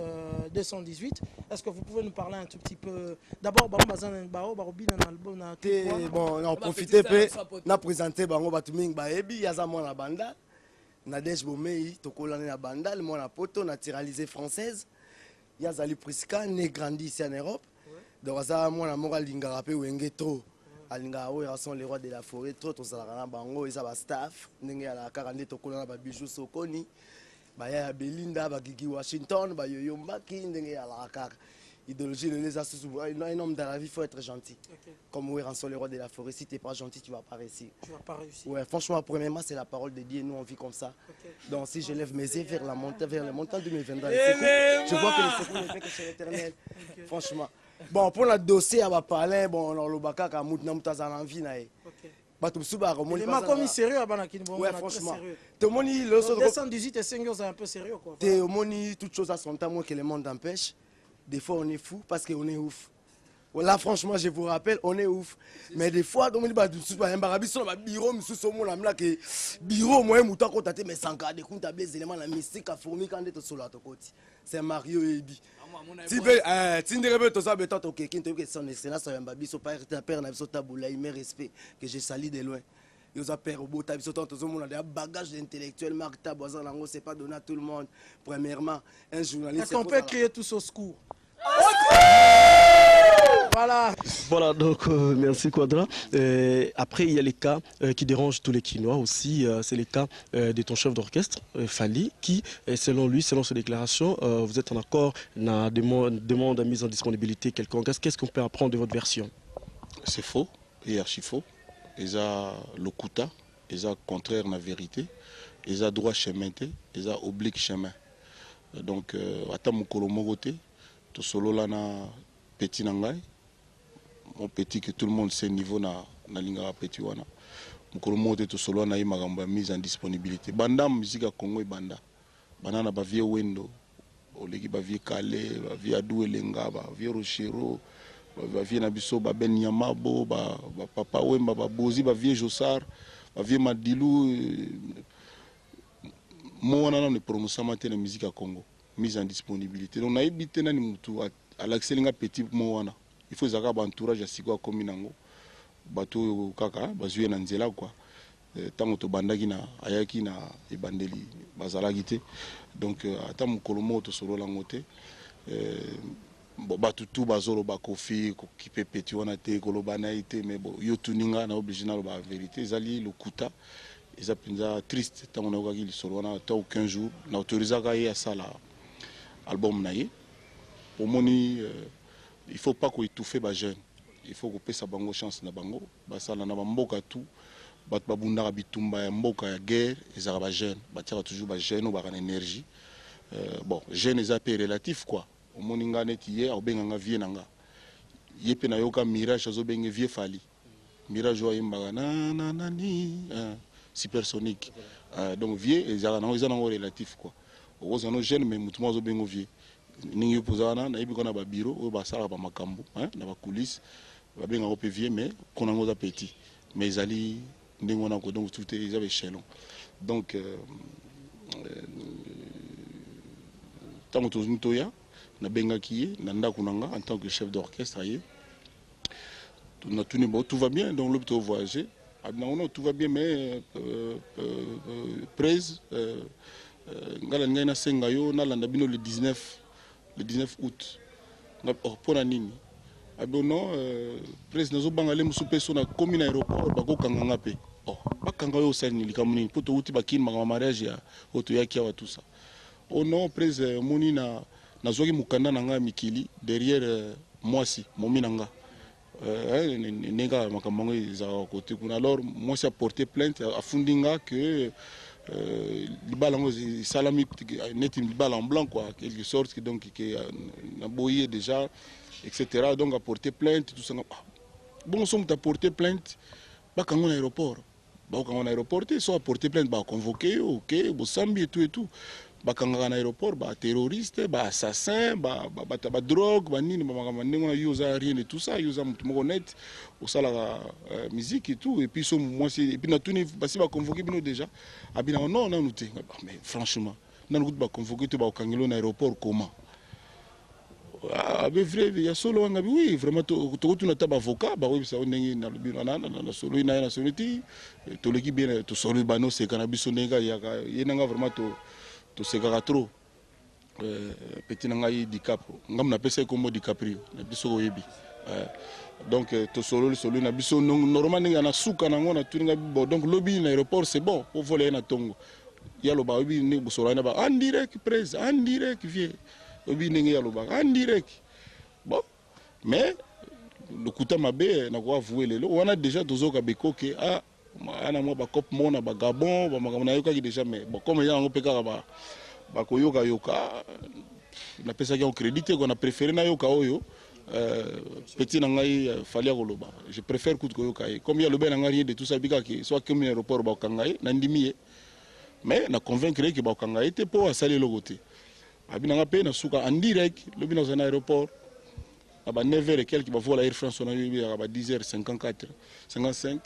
218. Est-ce que vous pouvez nous parler un tout petit peu d'abord bazan bao barobina na album na bon, on profiter peu na présenter bango batuming baebi yaza mwana banda. Nadej Bomei, Tokolane na banda, le mwana poto naturalisé française. Yazali Priska, né grandi ici en Europe. Donc ça mwana moko lingara pe wenge trop. Alinga o sont les rois de la forêt trop to sala bango isa ba staff ndenge ya la 40 Tokolana ba bijou sokoni. Ba ya Belinda ba Gigi Washington ba yoyo mbaki ndenge ya la kaka. Idéologie de les assous. Un homme dans la vie, il faut être gentil. Okay. Comme oui, Rançon, le roi de la forêt, si tu n'es pas gentil, tu ne vas pas réussir. Tu ne vas pas réussir. Ouais, franchement, premièrement, c'est la parole de Dieu. Nous, on vit comme ça. Okay. Donc, si je lève mes yeux vers la montagne, vers le montant 2022, je vois que le secours ne fait que chez l'éternel. Okay. Franchement. Bon, pour le dossier, on va parler. Bon, on va parler de l'envie. Il m'a commis sérieux à Banakini. Ouais, franchement. Tout le monde, le 218 et 5 c'est un peu sérieux. Tout le monde, toute chose à son temps, moi, que le monde empêche. Des fois, on est fou parce qu'on est ouf. Là, franchement, je vous rappelle, on est ouf. Mais des fois, on dit, bureau, mais sans garder compte des éléments, la mystique, la fourmi, quand on est sur l'autre côté. C'est Mario Ebi. Si tu veux, son excellence, respect, que j'ai sali de loin. Ils ont peur au bout de des bagages intellectuels. Marc Taboisan, c'est pas donné à tout le monde. Premièrement, un journaliste. Est-ce qu'on peut crier tous au secours? Voilà, donc merci Quadra. Après, il y a les cas qui dérangent tous les Quinois aussi. C'est les cas de ton chef d'orchestre, Fali, qui, selon lui, selon ses déclarations, vous êtes en accord, na demande de mise en disponibilité quelconque. Qu'est-ce qu'on peut apprendre de votre version? C'est faux et archi faux. Ils ont le kuta, ils ont contraire la vérité, ils ont droit chemin, ils ont oblique chemin. Donc, à mon colomogoté, tout solo là na petit nangai, mon petit que tout le monde sait niveau na linga petit wana. Mon colomogoté tout solo na imagamba mise en disponibilité. Banda musique à Congo et banda, banda na ba vieux wendo, olegi ba vieux Calais, ba vieux Adouelenga, ba vieux Rochero. Ba vie na biso ba Ben Yamabo ba papa wemba ba bozi ba vie Jossar ba vie Madilu mo wana na prononcer matin na musique à Congo mise en disponibilité donc na ebité na ni mutu à l'excellenga petit mo wana il faut zaka ba entourage ya siko komi nango bato kaka bazue na nzela quoi tango to bandaki na ayaki na ebandeli bazalaki te donc ata mukolo mo to solo lango te bon batutu bazolo ba Kofi qui peut petit on a été kolobana été mais bon yo tuninga na obligé na ba vérité zali le kuta eza pinza triste tant on a qui le solo na ta aucun jour na autorisé ka ya sala album na ye pour moni il faut pas ko étouffer ba jeune il faut ko pesa bango chance na bango ba sala na mboka tout bat babunda bitumba ya mboka ya guerre ezaka ba jeune ba tira toujours ba jeune ou ba en énergie bon jeune eza peu relatif quoi au moninga neti ye obenganga vie nanga ye pe na yoka mirage azobenge vie Fali mirage wa imbaga na ni supersonique donc vie ezala na relatif quoi oza no jeune mais mutu mazo bengo vie ningi pozana na ibi kona ba bureau o ba sala ba makambo na ba coulisses ba benga ko pe vie mais kona ngoza petit mais ezali ndingo na ko donc tout est ils échelon donc tango toya na benga qui na ndako nanga en tant que chef d'orchestre tout va bien donc l'obto voyager Non, tout va bien, mais presse, ngala senga yo na landa bino le 19 août. Pour la nini. Non, presse nazo bangale musu peso na komi na aéroport bako kanganga pe. Oh, bakanga yo sani likamuni poto uti bakini ma mariage ya oto yaki wa tout ça. Oh non, presse moni na nazoki mukanda nanga mikili derrière moi si momi nanga. Nenga makambo za côté kuna. Alors moi c'est porté plainte à Fundinga que libalango salami net libala en blanc quoi, quelque sorte donc qui a boyé déjà etc. Donc a porté plainte tout ça. Bon somme t'as porté plainte ba kango na aéroport. Ba kango na aéroport soit porté plainte ba convoqué OK, bo sambi et tout. Bakanga na aéroport ba terroriste ba assassin ba drogue ba nini ba makambo yuza rien de tout ça yuza mutu moko net au sala musique et tout et puis so moi c'est et puis na tuni basi ba convoquer bino déjà abina non non nous mais franchement na nous ba convoquer to ba kangelo na aéroport comment avec vrai il y a solo ngabi oui vraiment to tu na taba avocat ba oui ça ndenge na lobino na solo na soliti to leki bien to solo bano c'est cannabis ndenge ya yenanga vraiment to segara trop petit nangai DiCap ngam na pesa ko mo DiCaprio na biso yebi donc to solo na biso normalement na suka nango na tuninga bo donc lobby na aéroport c'est bon pour voler na tongo ya lo ba obi ni bosolo na ba en direct presse en direct vie obi ninga ya lo ba en direct bon mais le kuta mabe na ko avouer lelo on a déjà tozoka bekoke ana mo ba cop mona ba Gabon ba makamona yoka ki déjà mais bon comme ya ngo peka ba ko yoka na pesa ki on crédité qu'on a préféré na yoka oyo petit na ngai falia ko loba je préfère coup ko yoka comme ya loba na ngai de tout ça bika ki soit comme aéroport ba kangai na ndimi mais na convaincre que ba kangai te po asali logote abina nga pe na suka en direct lobi na aéroport à 9h et quelques, voilà Air France on a eu à 10h54, 55.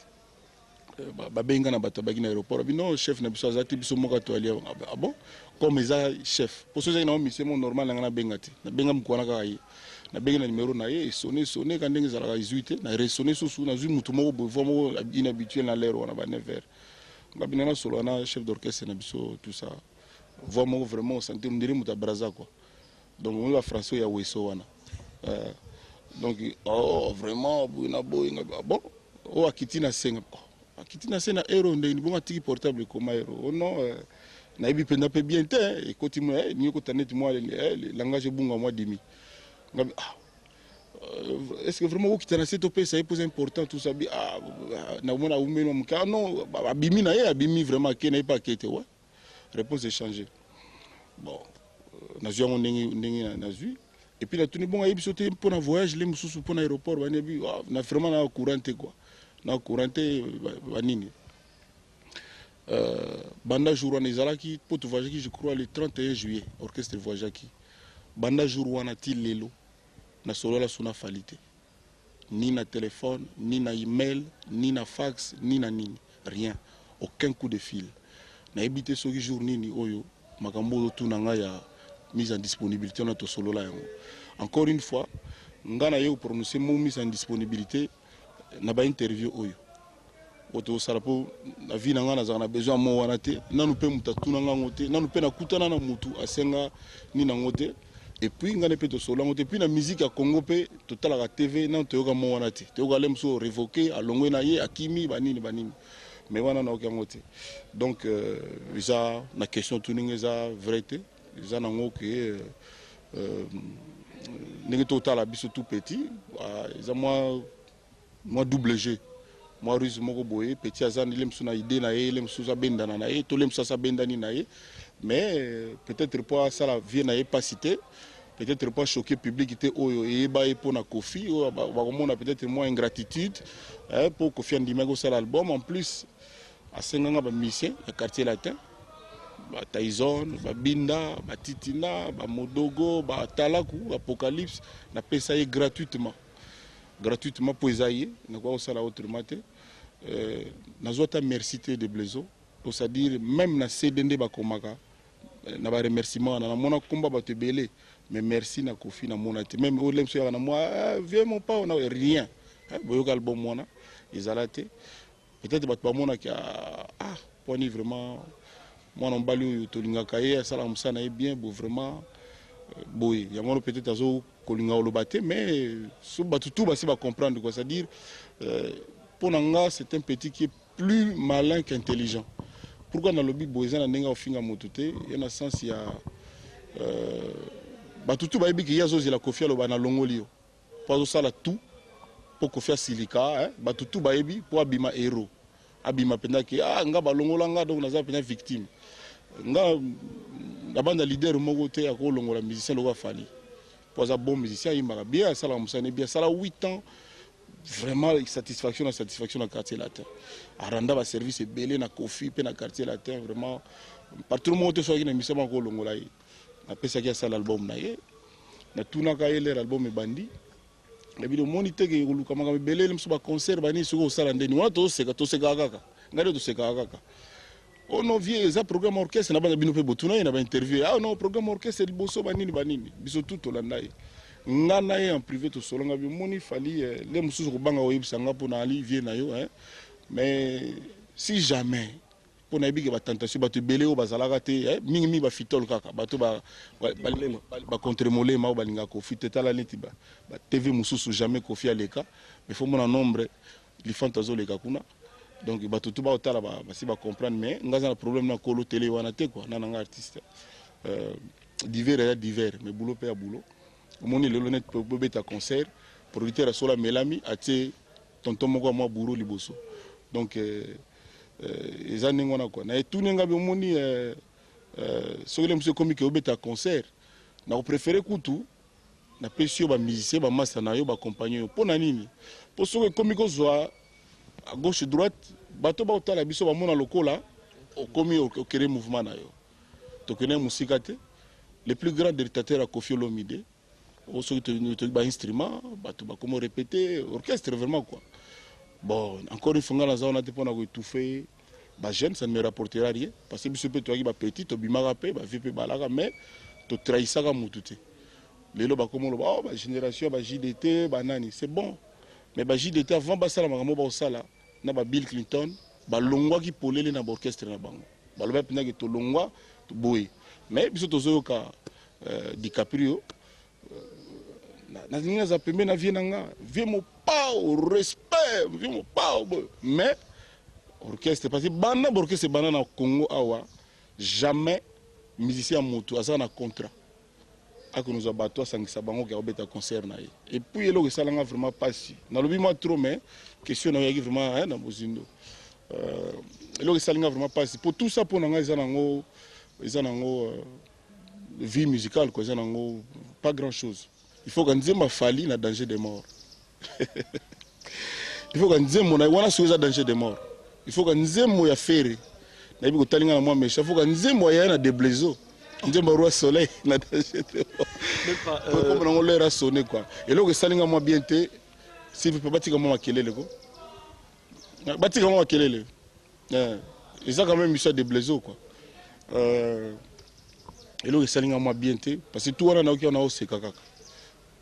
Babenga na bato bagina aéroport. Non chef na biso azati biso moka to ali. Ah bon? Comme eza chef. Pour ceux qui n'ont mis c'est mon normal na bengati. Na benga mkwana ka yi. Na benga na numéro na ye sonné quand ndenge za la 18 na résonner sous na zu mutu moko bovo inhabituel na l'air on a ba 9h. Ngabina na solo na chef d'orchestre na biso tout ça. Vraiment sentir ndiri muta braza quoi. Donc on va français ya weso wana. Donc vraiment bon o akitina senga akitina sena euro ndeni bonga tiki portable comme euro non na ibi penda pe bien te et koti mo ni ko tanet moi le langage bunga moi demi est-ce que vraiment o kitana cette op ça est plus important tout ça bi na mona umeno mka non abimi na ye abimi vraiment ke na pas kete ouais réponse est changée bon na zio ndenge na zui. Et puis la tenue bon a sauté pour un voyage les mususu pour l'aéroport na vraiment na couranté quoi na couranté banini banda jour on ezalaki pour tout voyager je crois le 31 juillet orchestre voyagaki banda jour wana ti lelo na solo la suna falite ni na téléphone ni na email ni na fax ni na nini rien aucun coup de fil na habité ce jour nini oyo makambo tout na nga ya mise en disponibilité on a tout solo là encore une fois ngana yo prononcer mot mise en disponibilité na ba interview oyo auto sarapo na vie na ngana za na besoin mo wana te nanu pe mutatu na ngote nanu pe na kutana na mutu asenga ni na ngote et puis ngana pe to solo ngote puis na musique ya Congo pe total la TV na to yoka mo wana te to yoka lemso révoquer alongwe na ye akimi banini mais wana na oka ngote donc ça na question tuninga za vérité ça n'a que n'est total à biso tout petit ça moi double G moi russe moko boye petit azan il me idée na ye il me sous benda na ye to lem sa benda ni na ye mais peut-être pas ça la vie na ye pas cité peut-être pas choquer public était oyo et ba pour na Kofi on a peut-être moins ingratitude pour Kofi Ndimego ça l'album en plus à Senganga ba musicien le quartier latin ba Tyson, ba Binda, ba Titina, ba Modogo, ba Talaku, Apocalypse, na pesa gratuitement. Gratuitement pour Esaïe, na quoi ça la autrement te. Na zota merci de Blezo, pour ça dire même na CDD ba komaka, na ba remerciement na mona komba ba te belé, mais merci na Kofi na mona te. Même au lemso na moi, viens mon pas on a rien. Boyoka album mona, ezalate. peut-être bato bamonaki ah poni vraiment mwana mobali oyo tolingaka ye asala mosala na ye bien bo vraiment boye yango wana peut-être azo kolinga oloba te mais so bato tout basi bacomprendre quoi, c'est-à-dire mpo na nga c'est un petit qui est plus malin qu'intelligent. Pourquoi nalobi boye eza na ndenge ofinga moto te ye na sens ya bato tout bayebi ke ye azozela Kofi aloba na longoli yo mpo azosala tout mpo Kofi asilika bato tout bayebi mpo abima héros abima mpenza ke nga balongola nga donc naza mpenza victime nga nabanda leader moko te akolongola musicien lokola Fally mpo aza bon musicien ayimbaka bien asalaka mosala bien asala 8 ans vraiment satisfaction na quartier latin aranda baservice ebele na Kofi mpe na quartier latin vraiment partout moko te soki na émission bakolongola ye napesaki asala album na ye natunaka ye lere album ebandi nabi omoni teke koluka makambo ebele mosusu baconcert banini soki osala ndeni wana tosekaka kaka ngai nde tosekaka kaka oh non vie eza programme orchestre na bana bino mpe botuna ye na bainterview non programme orchestre liboso banini biso tout tolanda ye nga na ye en privé tosolonga bi omoni Fally le mosusu kobanga oyebisa nga mpo na ali vie na yo mais si jamais mpo na yebike batentation bato ebele oyo bazalaka te mingi bafitole kaka bato bakontre molema oyo balingaka Kofi te tala neti batv mosusu jamais Kofi aleka mais fo mona nombre lifante azoleka kuna donc bato tu baotala basi bacomprendre mais nga aza na problème na kolo tele wana te kua na nanga artiste divers eza divers mais boulot mpe ya boulot omoni lelo neti bobeta concert producteur asola melami atie tonton moko ya mwa bouro liboso donc eza ndenge wana kua na etuni nga omoni soki le mosu ekomi ke obeta concert na kopréféré kutu napesi yo bamusicien bamasa na yo bakompagne yo mpo na nini mpo soki ekomi kozwa à gauche droite bato baotala biso bamona lokola okomi okere mouvement na yo tokene musika te le plus grand dictateur à Kofi Olomide soki toki bainstrument bato bakomi répéter orchestre vraiment quoi. Bon encore une fois nga naza wana te mpona koétouffe bajeune ça ne me rapportera rien parce que biso mpe toyaki bapetit tobimaka mpe bavie mpe balaka mais totrahisaka mutu te lelo bakomi oloba bagénération ya JDT banani c'est bon mais JDT avant basala makambo baosala na Bill Clinton balongwaki polele na baorchestre na bango baloba mpendaki tolongwa boye mais biso tozoyoka DiCaprio nalingi aza pembe na vie na nga vie mopao respect vie mopao boye mais orchestre parce que banda baorchestre banda na Congo awa jamais musicien ya moto aza na contrat akonozwa bato asangisa bango ke obeta concert na ye et puis eloko esalanga vraiment pasi nalobi mwa trop mais question na oyaki vraiment na bozindo eloko esalinga vraiment pasi pour tout ça mpo na nga eza nango vie musicale quoi eza nango pas grand chose il faut que nzembo Fally na danger de mort il faut que nzembo na wana soki eza danger de mort il faut que nzembo ya fere nayebi kotalinga na mwa méchant il faut que nzembo ya na déblézo nzembo roi soleil na danger de mort comme nango l'air a sonné quoi eloko esalinga mwa bien te s'il vous plaît batika mwa makelele ko batika mwa makelele eza quand même mission de déblézo quoi eloko esalinga mwa bien te parce que tout wana naoki wana oseka kaka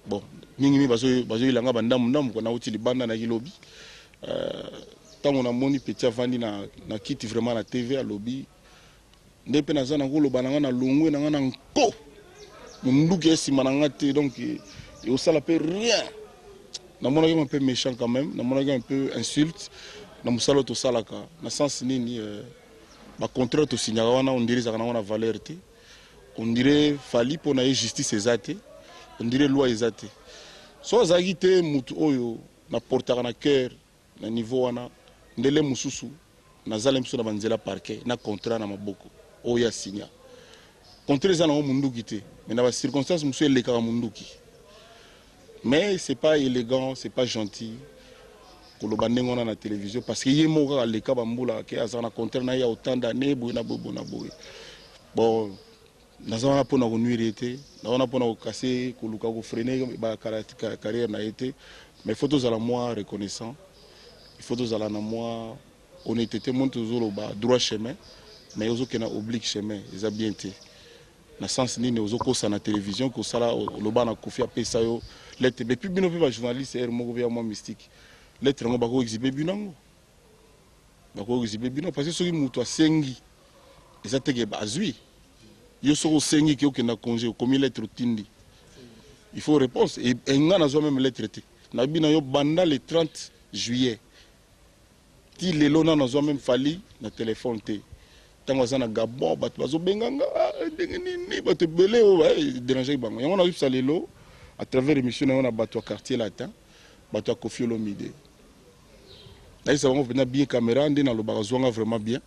bon mingi bazoyilanga bandambu kwa nauti libanda na kilobi ntango namoni peti avandi na kiti vraiment na tv alobi nde mpe naza nango oloba na nga na longwe na nga na nko monduki esima na nga te donc eosala mpe rien namonaki un peu méchant quand même namonaki un peu insulte na mosala oyo tosalaka na sens nini bacontraire tosignaka wana ondire ezaka nango na valeur te ondire Fally mpo na ye justice eza te ondire loi eza te so azalaki te mutu oyo naportaka na cœur na niveau wana ndele mosusu nazala mosusu na banzela parquet na contrat na maboko oyo asinya contrat eza nango munduki te mais na bacirconstance mosusu elekaka munduki mais c'est pas élégant c'est pas gentil koloba ndenge wana na télévision parce que ye moko kaka aleka bambula ke azala na contrat na ye ya autant d'année boye na boye na boye bon naza wana mpona konuire ye te na wana mpona kokase koluka kofrene bacarrière na ye te mais il faut tozala mwa reconnaissant il faut tozala na mwa honnêteté moni tozoloba droit chemin mais ozokenda oblique chemin eza bien te na sens nini ozokosa na télévision kosala oloba na Kofi apesa yo lettre epuis bino mpe bajournaliste ere moko mpe ya mwa mystique lettre yango bakoexhibe bino yango bakokizipe bino parce que soki moto asengi eza teke bazwi yo soko osengi ke okenda congé okomi lettre otindi il faut réponse et nga nazwa même lettre te nayebi na yo banda le 30 juillet ti lelo na nazwa même fali na téléphone te ntango aza na Gabon bato bazobenganga ndenge nini bato ebele oyo dérange bango yango nayebisa lelo à travers émission na yo na bato ya quartier latin bato ya Koffi Olomide nayebisa bango mpena bien caméra nde nalobaka zwanga vraiment bien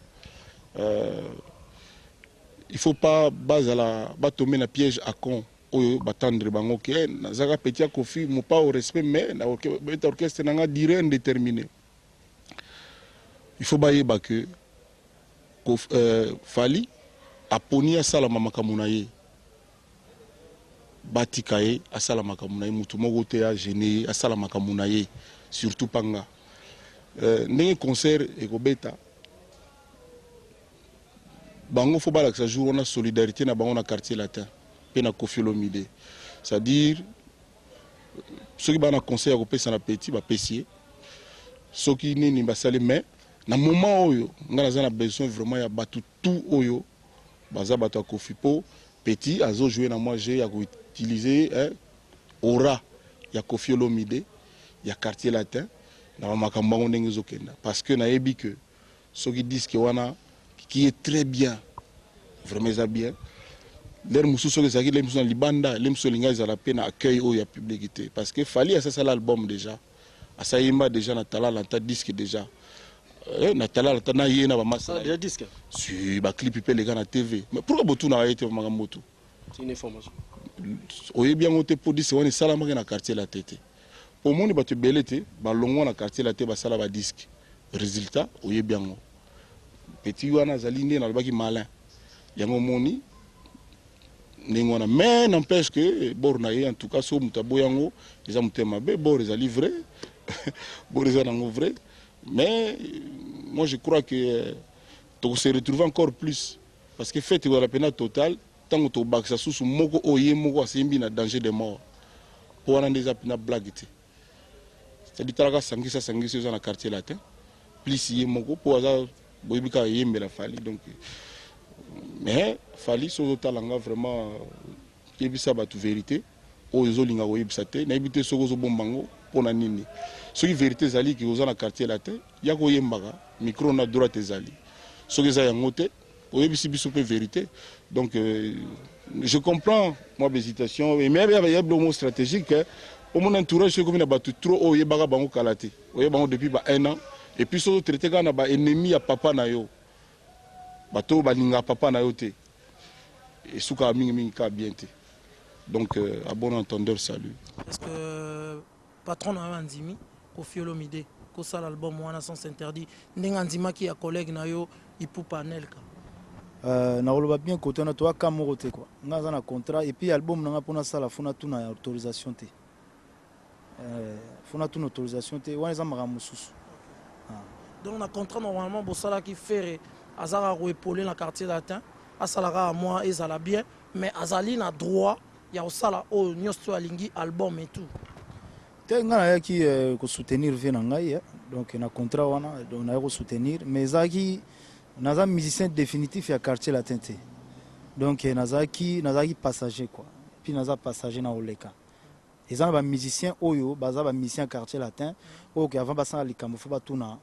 il faut pas bazala batomber na piège à con oyo batendre bango ke nazaka petit ya Koffi mo pas au respect mais na orchestre nanga durée indéterminée il faut bayeba que Fali aponi asala makambo na ye batika ye asala makambo na ye mutu moko te ya gêné asala makambo na ye surtout panga ndenge concert ekobeta bango faut balakisa jour on a solidarité na bango na quartier latin pe na Koffi Olomide c'est-à-dire soki bana conseil ya kopesa na petit bapesi soki nini basali mais na moment oyo nga naza na besoin vraiment ya bato tout oyo baza bato ya Koffi po petit azo jouer na moi j'ai ya ko utiliser aura ya Koffi Olomide ya quartier latin na makambo ngo ndenge zokenda parce que nayebi que soki disque wana qui est très bien vraiment ça bien l'air musu soki zaki les musu na libanda les musu linga za la peine accueil oyo ya publicité parce que Fali a ça l'album déjà asayimba déjà na talala ta disque déjà na talala ta na yena ba masa déjà disque si ba clip pe les gars na TV mais pourquoi botu na été makamboto c'est une information oye bien ngote pour disque wana salama na quartier la tete pour moni ba te belete ba longo na quartier la tete ba sala ba disque résultat oye bien ngo petit wana zalinde na baki malin yango moni ningona mais n'empêche que borna en tout cas so mutabo yango les amutema be bor les a livré bor les a nango vrai mais moi je crois que tu se retrouver encore plus parce que fait la peine totale tant que tu baksa sous moko oye moko asembi na danger de mort pour wana des apena blague te c'est-à-dire talaka sangisa dans le quartier latin plus yé moko pour ça boyibika yembe la Fali donc mais Fali so talanga vraiment yebisa batu vérité oyo linga oyebisa te na yebite soko zo bombango pona nini soki vérité zali ki oza na quartier latin ya ko yembaka micro na droite ezali soki za yango te oyebisi biso pe vérité donc je comprends moi l'hésitation et même il y a un mot stratégique au mon entourage c'est comme na batu trop oyebaka bango kalate oyebango depuis ba 1 an et puis so traité kana ba ennemi ya papa na yo bato balinga papa na yo te et souka mingi ka bien te donc à bon entendeur salut est-ce que patron na Nzimi Koffi Olomide ko sala album wana sans interdit ndenge Nzima ki ya collègue na yo ipu panel ka na oloba bien côté na toi ka moko te quoi nga za na contrat et puis album na nga pona sala funa tuna ya autorisation te funa tuna autorisation te wana za maka mususu donc na contrat normalement bo sala ki faire azara ko épauler na quartier latin asalaka moi ezala bien mais azali na droit ya osala o nyosto alingi album et tout te nga na yaki ko soutenir vie na ngai donc na contrat wana donc na ko soutenir mais zaki naza musicien définitif ya quartier latin te donc nazaki passager quoi puis naza passager na oleka ezana ba musicien oyo baza ba musicien quartier latin oyo avant basala likambo fo batuna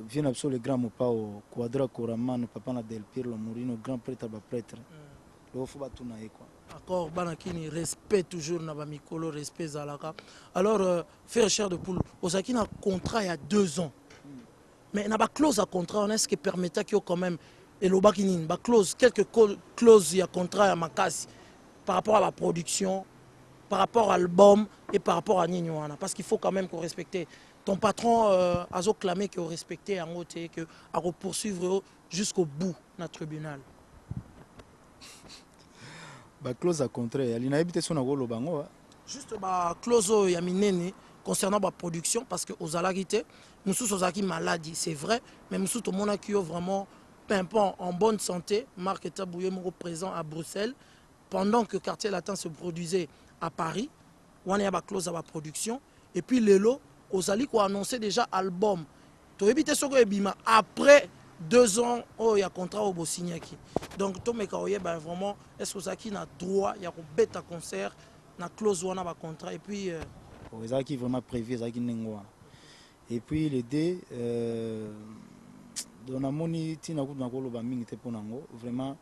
vient absolument le grand mopa au Quadra Koraman papa na Del Pirlo Morino grand prêtre ba prêtre le faut batuna quoi accord banakini respect toujours na ba mikolo respect zalaka alors faire cher de poule osaki na contrat il y a 2 ans mais na ba clause à contrat on est-ce que permettait que quand même et lo bakini ba clause quelques clauses il y a contrat à makasi par rapport à la production par rapport à l'album et par rapport à Niniwana parce qu'il faut quand même qu'on respecte ton patron a clamé qu'il respecté en haute et que à poursuivre jusqu'au bout notre tribunal. Ba clause à contraire, il n'a habité son agolo bango. Juste ba clause ya minene concernant la production parce que aux alagité nous sous ozaki maladie c'est vrai mais nous sous tout monde qui vraiment pimpant en bonne santé Marc Tabouye mon présent à Bruxelles pendant que Quartier Latin se produisait à Paris on a ba clause à la production et puis Lelo Ozali qui a annoncé déjà album tu évites ce que bima après 2 ans oh il y a contrat au Bosignaki donc to meka oyeba vraiment est-ce que ça qui n'a droit il y a ko beta concert na clause wana ba contrat et puis ça qui vraiment prévu ça qui n'engwa et puis les deux dans la moni tina ko na ko lo ba mingi te ponango vraiment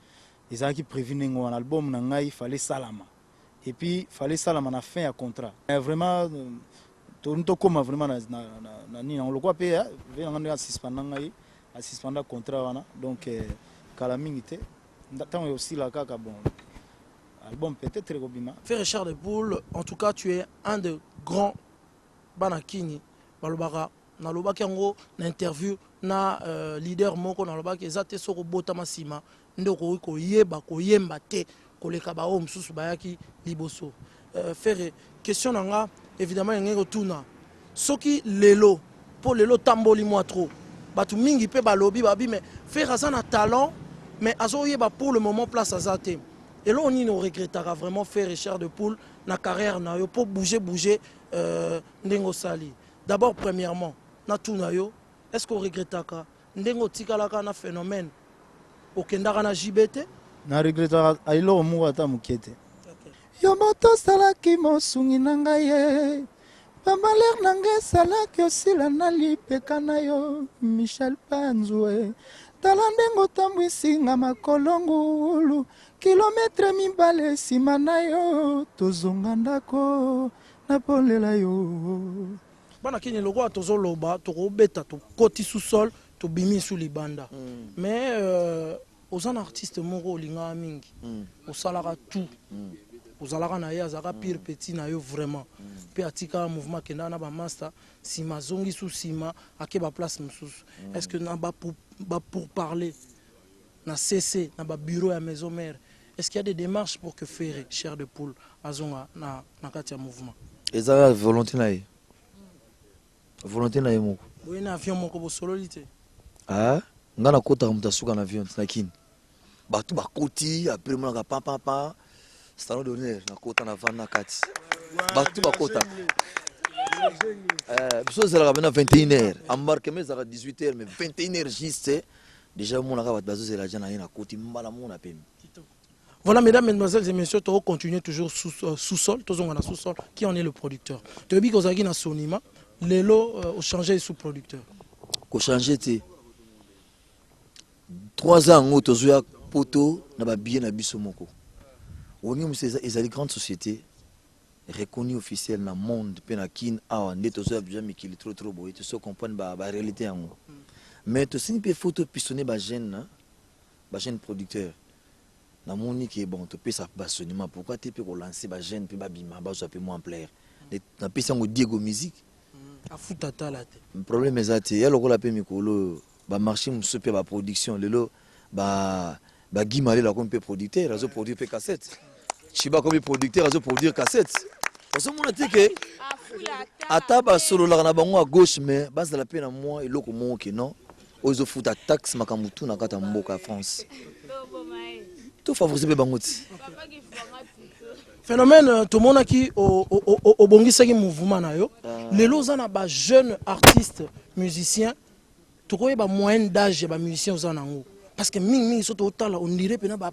ça qui prévu n'engwa l'album na ngai fallait salama et puis fallait salama na fin à contrat vraiment to comme vraiment na ni on le quoi pe venanga suspendre ngai à suspendre contrat wana donc kala mingi te ndatan aussi la kaka bon album peut-être Robima. Frère Richard de Poule, en tout cas tu es un de grands banakini balobaka na lobaki yango na interview na leader moko na lobaki ezate soko botama sima ndeko ko yeba ko yemba te koleka ba o msusu bayaki liboso. Frère question nanga évidemment ngeko tuna soki lelo po lelo tamboli moi trop batu mingi pe balobi babi mais frère azana talent mais azo yeba pour le moment place azate. Et là, on regrettera vraiment faire Richard de Poule na carrière na yo pour bouger ndengo sali. D'abord premièrement, na tout na yo, est-ce qu'on regrettera ndengo tikalaka na phénomène au kendara na JBT? Na regrettera ailo mu ata mukete. Yo moto salaki mosungi na ngai pambaler na ngai salaki osila na lipeka na yo Michel Panzwe. Talandengo tambwisinga makolongulu kilometre mibale nsima na yo tozonga ndako napolela yo bana kini loko tozoloba tokobeta tokoti sous-sol tobimi sous libanda mais oza na artiste moko olinga mingi osalaka tout ozalaka na ye azalaka pire petit na yo vraiment mpe atika mouvement akenda na bamaster nsima azongi su nsima ake baplace mosusu est-ce que na pour parler na CC na babureau ya maison mère est-ce qu'il y a des démarches pour que Ferré Cher de Poule azonga na kati ya mouvement ezala volonté na ye volonté na ye moko boye na avion moko bosololi te nga na kotaka moto asuka na avion na kini bato bakoti apres monaka pampampa salon d'honneur na kota na vanda na kati bato bakota biso ezalaka bena 21h embarquement ezalaka 18h mais 21h juste déjà monaka bato bazozela dia na ye na koti mbala mona pemi. Voilà, mesdames, mesdemoiselles et messieurs, tu continuer toujours sous-sol, sous-sol, qui en est le producteur. Tu as dit que vous avez un sonima, Lelo au changé sous-producteur. Au changé, 3 ans, tu as eu poto, tu as bien habillé moko. On est des grandes sociétés reconnues officielles dans le monde, puis na kin awa, tu as bien mais qui est trop beau, tu sais comprendre la réalité en mais tu sais pas photo pistonner ba jeune producteur. Na moni qui est bon tu peux ça basonnement pourquoi tu peux relancer ba jeune puis ba bima ba ça peut moins plaire na pesa ngo Diego musique a futata la te le problème est ça ya lokola pe mikolo ba marché muso pe ba production lelo ba Guimale la comme pe producteur azo produire pe cassette Chiba comme producteur azo produire cassette parce que mon dit que ata ba solo la na bango à gauche mais base de la peine à moi et loko mo que non ozo futa taxe makamutu na kata mboka France tout favoriser bangoti phénomène tout monde qui au bongisaki mouvement na yo lelo za na ba jeune artiste musicien to ko ba moyenne d'âge ba musicien za nango parce que mingi surtout autant on dirait pena ba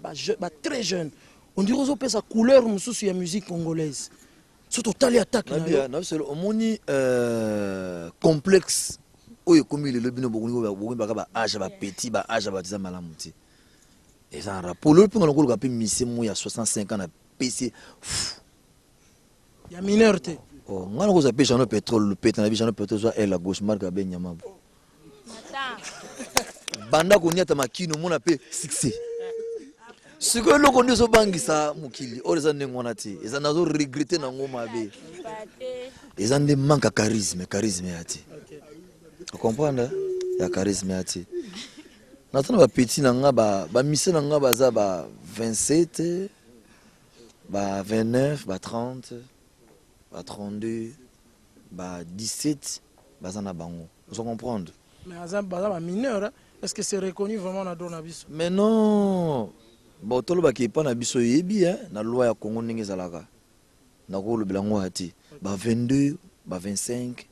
très jeune on dirait aux pesa couleur mususu ya musique congolaise surtout tali attaque na yo na c'est au moni complexe oyo komi le bino bokungo ba âge ba petit ba âge ba tisa malamuti. Et ça pour le point on a pu misser moi à 65 ans na PC. Il y a minorité. Oh, on a cause pêche en pétrole, le pétrole, na pétrole soit elle à gauche marque ben nyama. Banda ko nyata makino mona pe succès. Ce que le connaît so bangisa mukili, oreza ngona ti. Eza nazo regretter na ngoma be. Eza ndé manque charisme yati. Vous comprenez? Il y a charisme yati. Natana ba petit nanga ba mise nanga baza ba 27 ba 29 ba 30 ba 32 ba 17 baza na bango. Vous comprenez? Mais azam ba mineur, est-ce que c'est reconnu vraiment na dona biso? Mais non. Ba tolo ba ki pa na biso yebi na loi ya Congo ndenge zalaka. Na ko lo bilango ati ba 22 ba 25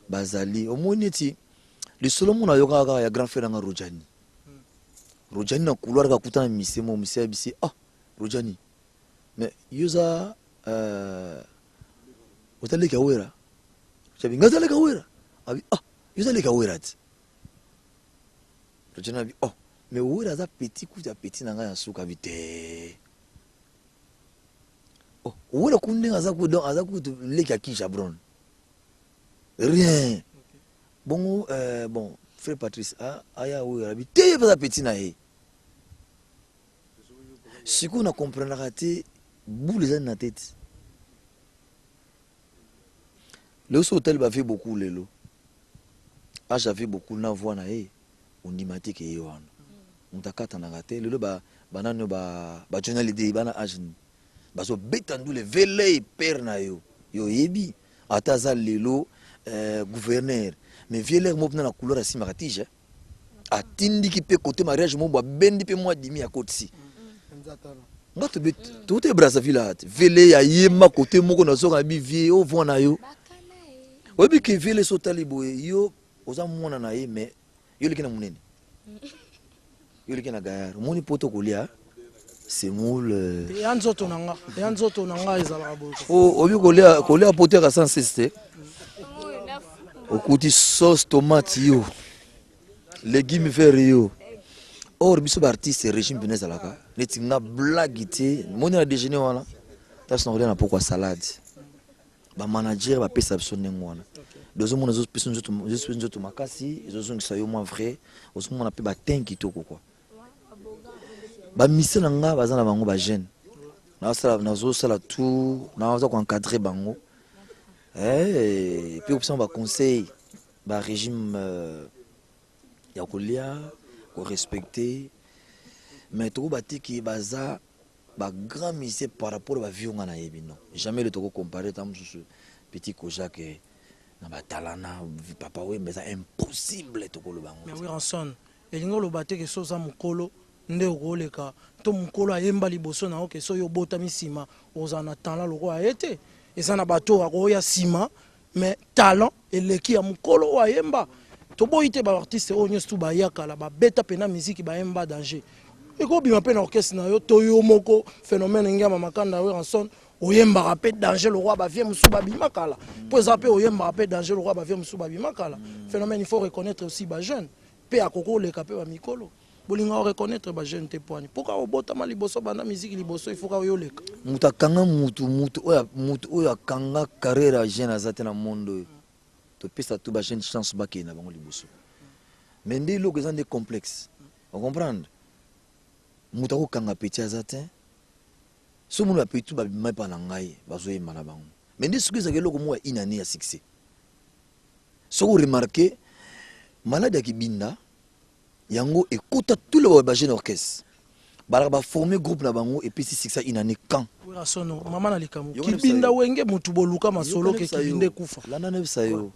bazali omoni ti le Solomon na yoka ya grand frère nga Rojani Rojani na couloir ka kutana misemo misia bisi Rojani mais yuza otale kawera chabi ngazale kawera abi yuza le kawera ti Rojani abi mais wera za petit coup ya petit na nga ya suka vite wera kunde azaku le kakisha bron rien bon frère Patrice aya wera bi te ba petit na ye si qu'on a compris la raté boule les na tête le hôtel va fait beaucoup lelo j'avais beaucoup na voix na ye unimatique et yohan on t'a kata na raté lelo banano ba journaliste bana agni baso betandu le vele père na yo yebi ataza lelo gouverneur mais vieux mo na couleur asi maratije atindi ki pe côté mariage mo ba bendi pe moi dimi à côté si ngato bet tout est Brazzaville at vele ya yema côté moko na soka bi vie au vent na yo obi ki vele so talibo yo oza mona na ye mais yo likena munene yo likena gayar moni poto kolia c'est moule yanzoto nanga ezala bo obi kolia poto ka 160 okuti sauce tomate yo légumes verts yo or biso ba artiste régime binez alaka neti nga blague te moni na déjeuner wana tas na na pourquoi salade ba manager ba pesa biso nengwana dozo mona zo pesa nzoto makasi zo ngisa yo moi vrai ozo mona pe ba tenki toko quoi ba mission na nga bazana bango ba jeune na zo sala tout na zo encadrer bango puis option ba conseil ba régime ya kolia ko respecter mais to batiki baza ba grand mission par rapport à vie on a yebi non jamais le toko comparer tam sur petit Kojak na batalana papa we mais c'est impossible toko le bango mais oui ranson elingo lo bateke soza mukolo nde okoleka to mukolo ayemba liboso na oke so yo bota misima ozana talent loko ayete ezana bato akoya sima mais talent eleki ya mukolo ayemba to boyite ba artiste o nyostu ba yakala ba beta pena musique ba yemba danger eko bima pe na orchestre na yo to yo moko phénomène ngama makanda we ranson oyemba rapé danger le roi ba vie musu ba bimakala po zape oyemba rapé danger le roi ba vie musu ba bimakala phénomène il faut reconnaître aussi ba jeune pe akoko le kapé ba mikolo bolinga reconnaître ba jeune te poani pourquoi obota mali boso bana musique liboso il faut ka yo leka mutakanga mutu oya kanga carrière jeune azate na monde to pesa tout ba jeune chance ba ke na bango liboso mais ndé lo que des complexes on comprendre mutako kanga petit azate so mulu petit ba mai pa na ngai bazo yema na bango mais ndé suki zakelo ko mo une année à succès so vous remarquez malade ki binda yango écoute tout le jeune orchestre ba former groupe na bango et puis c'est ça une année quand wera sono mama na likamu kibinda wenge mutu boluka masolo ke kibinde kufa lana ne sayo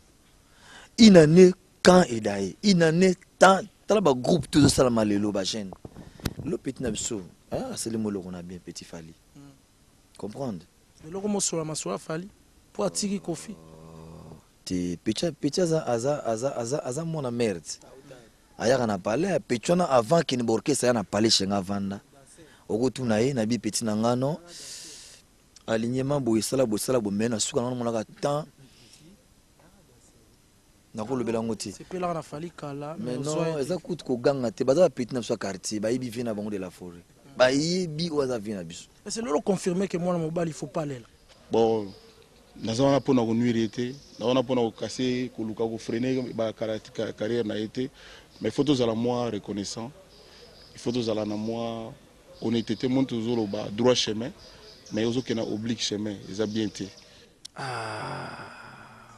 une année quand et daé une année tant tala ba groupe tout ça la malelo ba jeune le petit nabso c'est le mot qu'on a bien petit fali comprendre le loko mosola masola fali pour atiki kofi te petit aza mona merde ayaka na parler petona avant qu'il ne borke ça na parler chenga vanda okotu na ye na bi petit na ngano alignement boisala bo mena suka na mona ka temps na ko lobela ngoti c'est pela na fali kala mais non eza kutu ko ganga te baza petit na so quartier ba yibi vina bango de la forêt ba yibi oza vina biso c'est le confirmer que moi na mobali il faut pas aller bon nazana pona ko nuire été nazana pona ko casser ko luka ko freiner ba carrière na été mais il faut tous à la moi reconnaissant il faut tous à la moi honnêteté monte toujours au bas droit chemin mais aux autres qui oblique chemin ils a bien été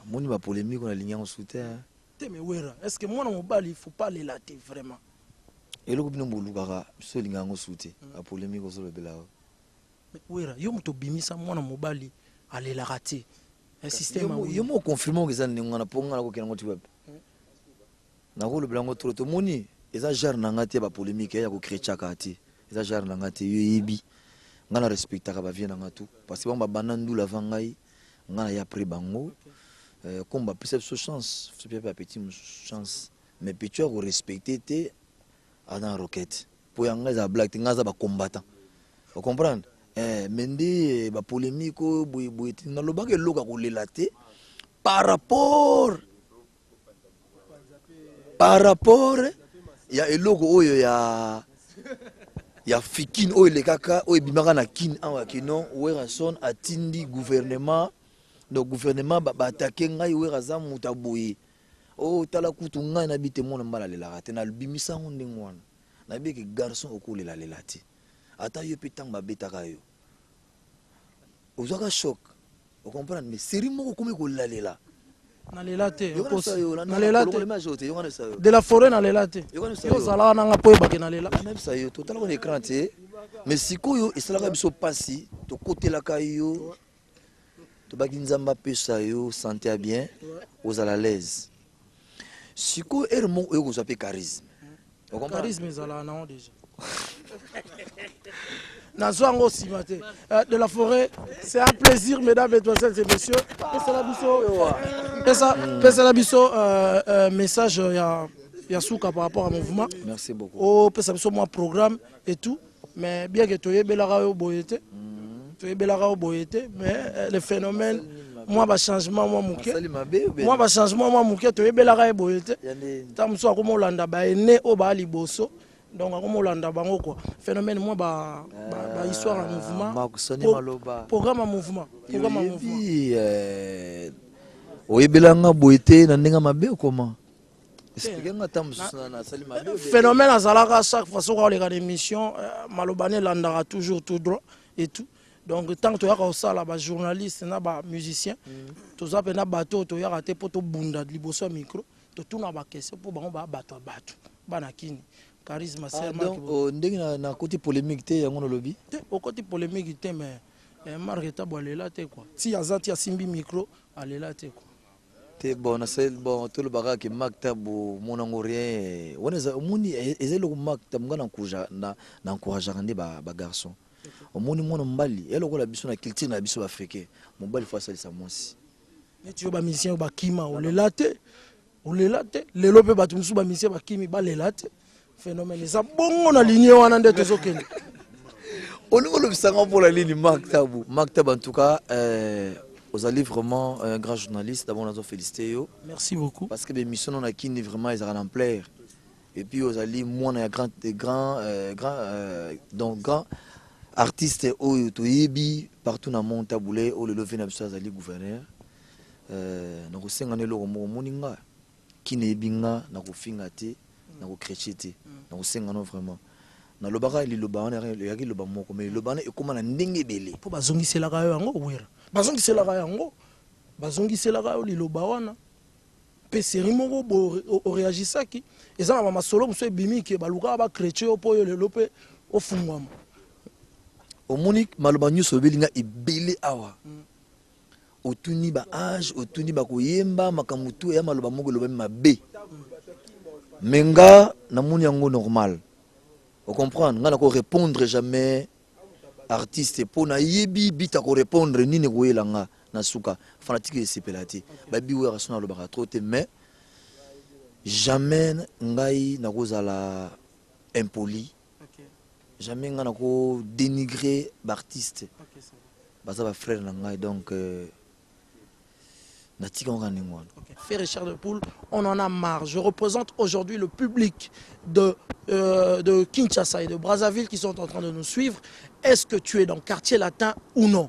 moni ba polémique on a ligné en soutien mais wera est-ce que moi na mobali il faut pas aller là vraiment et le bino bolukaka so linga ngo soutien a polémique au le bela mais wera yo mto bimisa moi na mobali aller la rater un système yo mo confirmer que ça ngana ponga ko kena ngoti web na ko le blanco trop to moni eza genre na ngati ba polémique ya ko créer chakati eza genre na ngati yebi ngana respecta ka ba vie na ngatu parce que ba banandu la vangai ngana ya pri bango comme bah plus chance c'est pas petit chance mais puis tu as respecté tes dans roquette pour yanga za black tingaza ba combattant vous comprenez mende ba polémique boy na lobaka loka ko lelaté par rapport ya eloko oyo ya fikin oyo le kaka oyo bimaka na kin awa kino Werason atindi gouvernement donc gouvernement ba attaquer ngai Weraza mutaboyi o tala kutu ngai na bite mona mbala lela te na bimisa ngonde ngwana na beke garçon okolela lela te ata yo petang ba betaka yo ozaka choc vous comprenez mais série moko komi ko lalela na lelate na lelate de la forêt na lelate yo zala na nga po ba ke na lela même ça yo total on écran te mais sikoyo esalaka biso pasi to kotelaka yo to baki nzamba pesa yo santé à bien aux à l'aise sikoyo ermo yo ko pe charisme vous comprenez charisme zala na déjà Nazwango Simate de la forêt, c'est un plaisir, mesdames, mesdemoiselles et messieurs. Pesa Labiso, message Yasuka par rapport à mon mouvement. Merci beaucoup. Oh, Pesa Labiso, moi, programme et tout. Mais bien que tu aies Belara au Boyete, mais le phénomène, moi, le changement, moi, le changement, moi, mouké, tu es Belara au Boyete. Tamso, comme on l'a né au Bali Bosso. Donc, comme on l'a bango quoi. Phénomène, moi, histoire en mouvement. Programme en mouvement. Oyebelanga boité na ndenga mabe comment? Phénomène azalaka chaque fois qu'on regarde l'émission, malobane landara toujours tout droit et tout. Donc tant que tu as aussi là journaliste na ba musicien, tout ça pena bateau to ya raté pour to bunda liboso micro, to tout na ba question pour bango ba bateau banakini. Charisme donc ndenge na côté polémique te yango no lobby au côté polémique te mais marqueta bolela te quoi si azati asimbi micro alela te quoi te bon na sel bon tout le baga ki maktab monango rien oneza muni ezelo ko maktab ngana kuja na encourager ande ba garçon omoni mona mbali eloko la biso na culture na biso africain mbali faut ça monsi tu ba musicien ba kima olela te lelo pe ba tumsu ba musicien ba kimi ba lela te phénomène ça bongo na ligne wana nde tozokende olingo lobisanga pour la ligne maktab en tout cas vous allez vraiment un grand journaliste d'abord nous féliciter yo merci beaucoup parce que les missions on a qui vraiment ils en ampleur et puis vous allez moi on a grand artiste oyo to yebi partout na monde taboulé o le lever na biso azali gouverneur na ko senga ne lo mo moninga qui ne binga na ko finga te na ko chrétité na ko senga no vraiment na lobaka li lobana yaki loba moko mais lobana e koma na ndenge belé po bazongisela ka yango wera bazongisela ka yango bazongisela ka li loba wana pe série moko o réagisaki eza na masolo muso ebimi ke baluka ba chrétien po yo lelo pe o fungwama o monique maloba nyuso belinga ebele awa otuni ba âge otuni ba koyemba makamutu ya maloba moko loba mabe menga na moni yango normal vous comprenez ngana ko répondre jamais artiste pour na yebi bita ko répondre nini ko yelanga na suka fanatique de sepelati ba biwe rasona lo ba trop te mais jamais ngai na kozala impoli jamais ngana ko dénigrer l'artiste baza ba frère na ngai donc Fait Richard de Poule, on en a marre. Je représente aujourd'hui le public de Kinshasa et de Brazzaville qui sont en train de nous suivre. Est-ce que tu es dans le quartier latin ou non?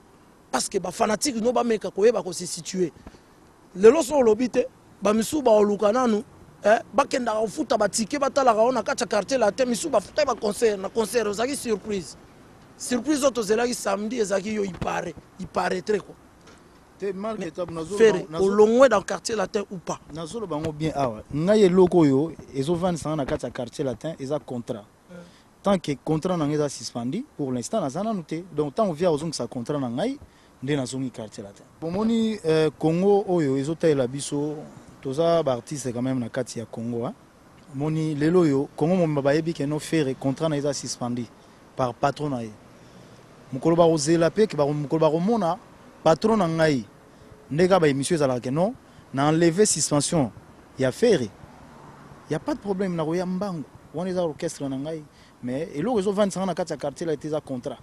Parce que les fanatiques ne peuvent pas se situer. Les gens sont l'obité, les gens sont l'obité, bakenda ofuta batike batala kaona kacha quartier latin misu bafuta ba concert ozaki surprise otozela ki samedi ezaki yo il paraîtrait quoi. Faire au long dans le quartier latin ou pas. Nazolo bango bien awa. Ngaye loko yo ezovani sana na kati ya quartier latin eza contrat. Tant que contrat na ngeza suspendu pour l'instant nazana noté. Donc tant on vient aux sa contrat na ngai nde nazongi quartier latin. Pomoni Congo oyo ezotayela biso toza ba artiste quand même na kati ya Congo hein. Moni lelo yo Congo mo bayebi ke no faire contrat na eza suspendu par patron na ye. Mukolo ba ozela pe ke ba mukolo ba mona patron na ngai ndeka ba émission ezala ke non na enlever suspension ya ferry. Il y a pas de problème na roya mbango. On est à l'orchestre na ngai mais et l'autre vend ça na kati quartier là était un contrat.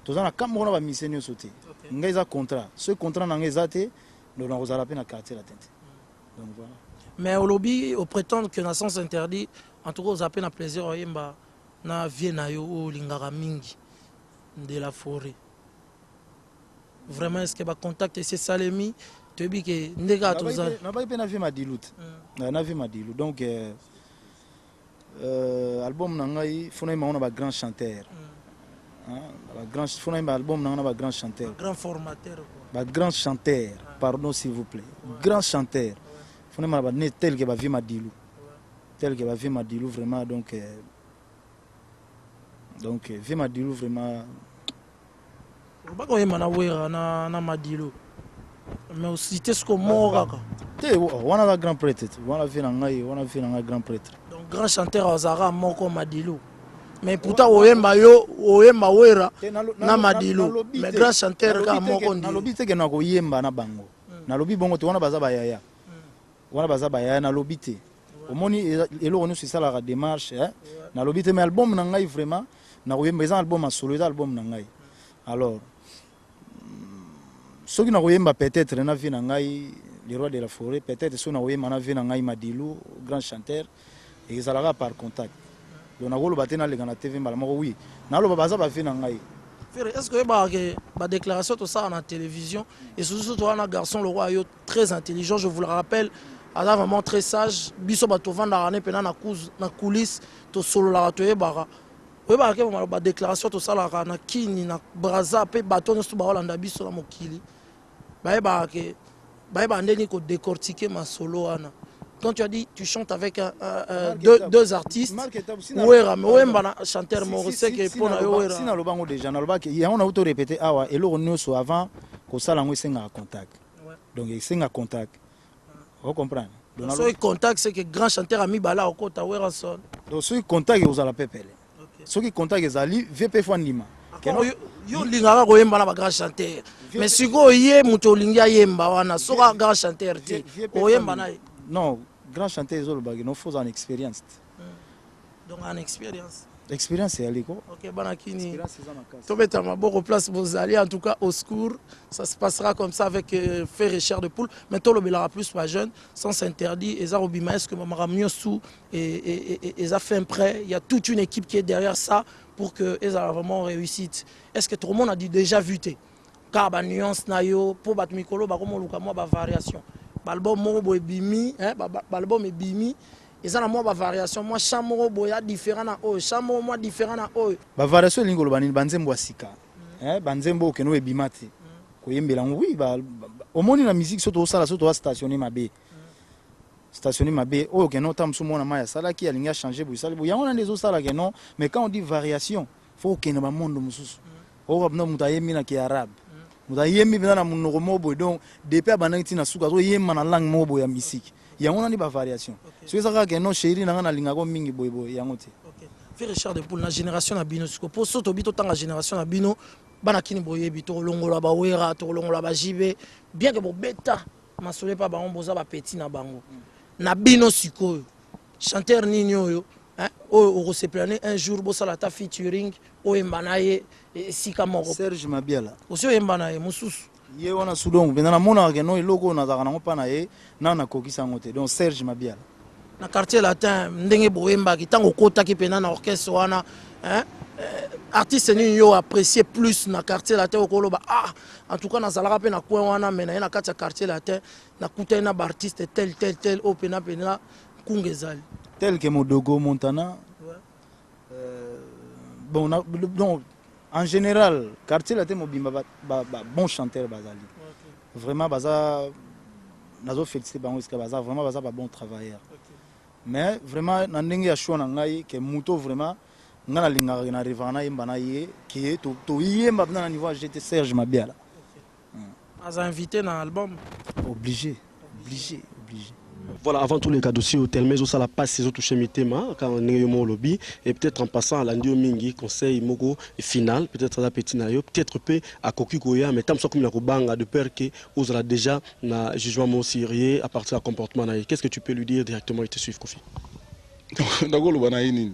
Tous na kam on va missionner sauter. Ngai za contrat. Ce contrat na ngai zate nous on va na quartier la tente. Donc voilà. Mais au lobby au prétendre que na sens interdit en tout cas aux appels na plaisir oyemba na vie na yo o lingara mingi de la forêt. Vraiment est-ce que ba contact c'est Salemi tu dis que ndega tout ça na ba pe na vie madilut. Na vie madilut donc album na ngai fona ma on ba grand chanteur. Ba grand fona ma album na on ba grand chanteur. Grand formateur quoi. Ba grand chanteur, pardon s'il vous plaît. Grand chanteur. Fona ma ba ne tel que ba vie madilut. Tel que ba vie madilut vraiment donc vie madilut vraiment ba ko yema na wera na madilut. Mais aussi t'es ce qu'on mort on a un grand prêtre, on a vu un grand prêtre. Donc grand chanteur Ozara moko Madilu. Mais pourtant oyemba wera na Madilu. Mais grand chanteur ka moko ndi. Na lobi te ke na ko yemba na bango. Na lobi bongo te wana baza ba yaya. Wana baza ba yaya na lobi te. Omoni elo onu c'est ça la démarche hein. Na lobi te mais album na ngai vraiment na ko yemba album en solo album na ngai. Alors ceux qui n'ont peut-être na vie na ngai le roi de la forêt peut-être ceux qui n'ont na vie na ngai Madilu grand chanteur et ils allaient par contact donc na golo batena le na TV mbala moko oui na lo baza ba vie na ngai est-ce que ba déclaration tout ça en télévision et surtout toi un garçon le roi yo très intelligent je vous le rappelle ala vraiment très sage biso ba to vanda rane pena na coulisses to solo la to yebara oui ba ke ba déclaration tout ça la na kini na braza pe baton sto ba Hollanda biso na mokili ba ndeni ko décortiquer ma solo ana. Quand tu as dit tu chantes avec deux artistes ouera mais wemba na chanteur moro c'est que pour na ouera sina lobango déjà na lobaki ya on a auto répéter awa et lo nyoso avant ko sala ngo senga contact donc senga contact vous comprenez donc ce contact c'est que grand chanteur ami bala okota ouera son donc ce contact vous allez pepele ce qui contact ezali VP Fandima yo lingaka koyemba na ba grand chanteur mais siko ye muto lingia yemba wana soka grand chanteur te oyemba na non grand chanteur zo lobaki no faut en expérience donc en expérience c'est aliko OK banakini to beta maboko place bozali en tout cas au secours ça se passera comme ça avec fer et chair de poule mais to lobelera plus pas jeune sans s'interdit et ça obima est-ce que mama miosu et ça fait un prêt il y a toute une équipe qui est derrière ça pour que ils aient vraiment réussite. Est-ce que tout le monde a dit déjà vuté car ba nuance na yo pour bat mikolo ba komo luka moi ba variation album mo boy bimi hein album e bimi et ça na moi ba variation moi chamoro boya différent na o chamoro moi différent na o ba variation lingolo banini banzembo asika hein banzembo ke no e bimati ko yembela oui ba omoni na musique soto sala soto stationner mabe stationner mabe o ke no tamsu mona maya sala ki alinga changer bu sala bu ya on a des sala ke non mais quand on dit variation faut que na ba monde mususu o ba no mutayemi na ki arabe mutayemi bina na munoko mobo donc depuis abananti na suka to yemma na langue mobo ya musique ya on a ni ba variation so ça ke no chéri na na linga ko mingi boybo ya ngote OK faire Richard de Poule na génération na bino siko po soto bito tanga génération na bino bana kini boyebi to longola ba wera to longola ba jibe bien que bo beta masole pa ba on boza ba petit na bango na bino sikoyo chanteur nini oyo hein o se planer un jour bo sala ta featuring o embanaye sika moko Serge Mabiala osio embanaye mususu ye wana sudongo bena na mona ke no iloko na zaka na pa na ye na kokisa ngote donc Serge Mabiala na quartier latin ndenge boyemba ki tango kota ki pena na orchestre wana hein artiste nini yo apprécier plus na quartier latin okoloba en tout cas na zalaka pe na coin wana mais na kati ya quartier latin na kuta na ba artiste tel o pena kungezali tel que Modogo Montana bon donc en général quartier latin mobimba bon chanteur bazali vraiment baza nazo féliciter bango parce que baza vraiment baza ba bon travailleur mais vraiment na ndenge ya show na ngai que muto vraiment ngana linga na rivana yemba na ye qui to yemba na niveau j'étais Serge Mabiala as invité dans l'album obligé Voilà, avant tous les cas dossiers hôtel, mais aussi la passe ces autres touchés thème quand on est au lobby et peut-être en passant à l'andio mingi conseil mogo final peut-être à petit nayo peut-être peu à koki koya mais tam so comme la kobanga de peur que osera déjà na jugement sérieux à partir du comportement naï. Qu'est-ce que tu peux lui dire directement et te suivre Kofi? D'accord le banaïni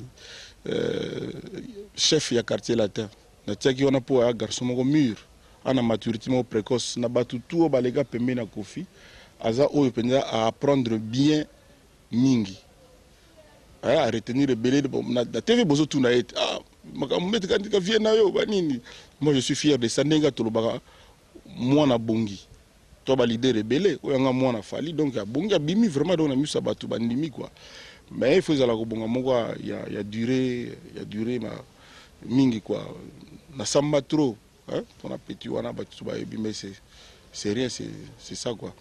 chef ya quartier latin na tiaki on a pour un garçon mogo mûr ana maturité mo précoce na batu tout balega pembe na Kofi aza oyo penza à apprendre bien mingi à retenir le belé na TV bozo tuna et ah makamete kandika vie na yo banini. Moi je suis fier de ça nenga tolobaka mwana bongi to ba leader rebelle oyo nga mwana fali donc ya bongi abimi vraiment donc na misa batu bandimi quoi. Mais il faut la kobonga moko ya duré ma mingi quoi na samba trop hein ton appétit wana batu ba mais c'est rien c'est ça quoi.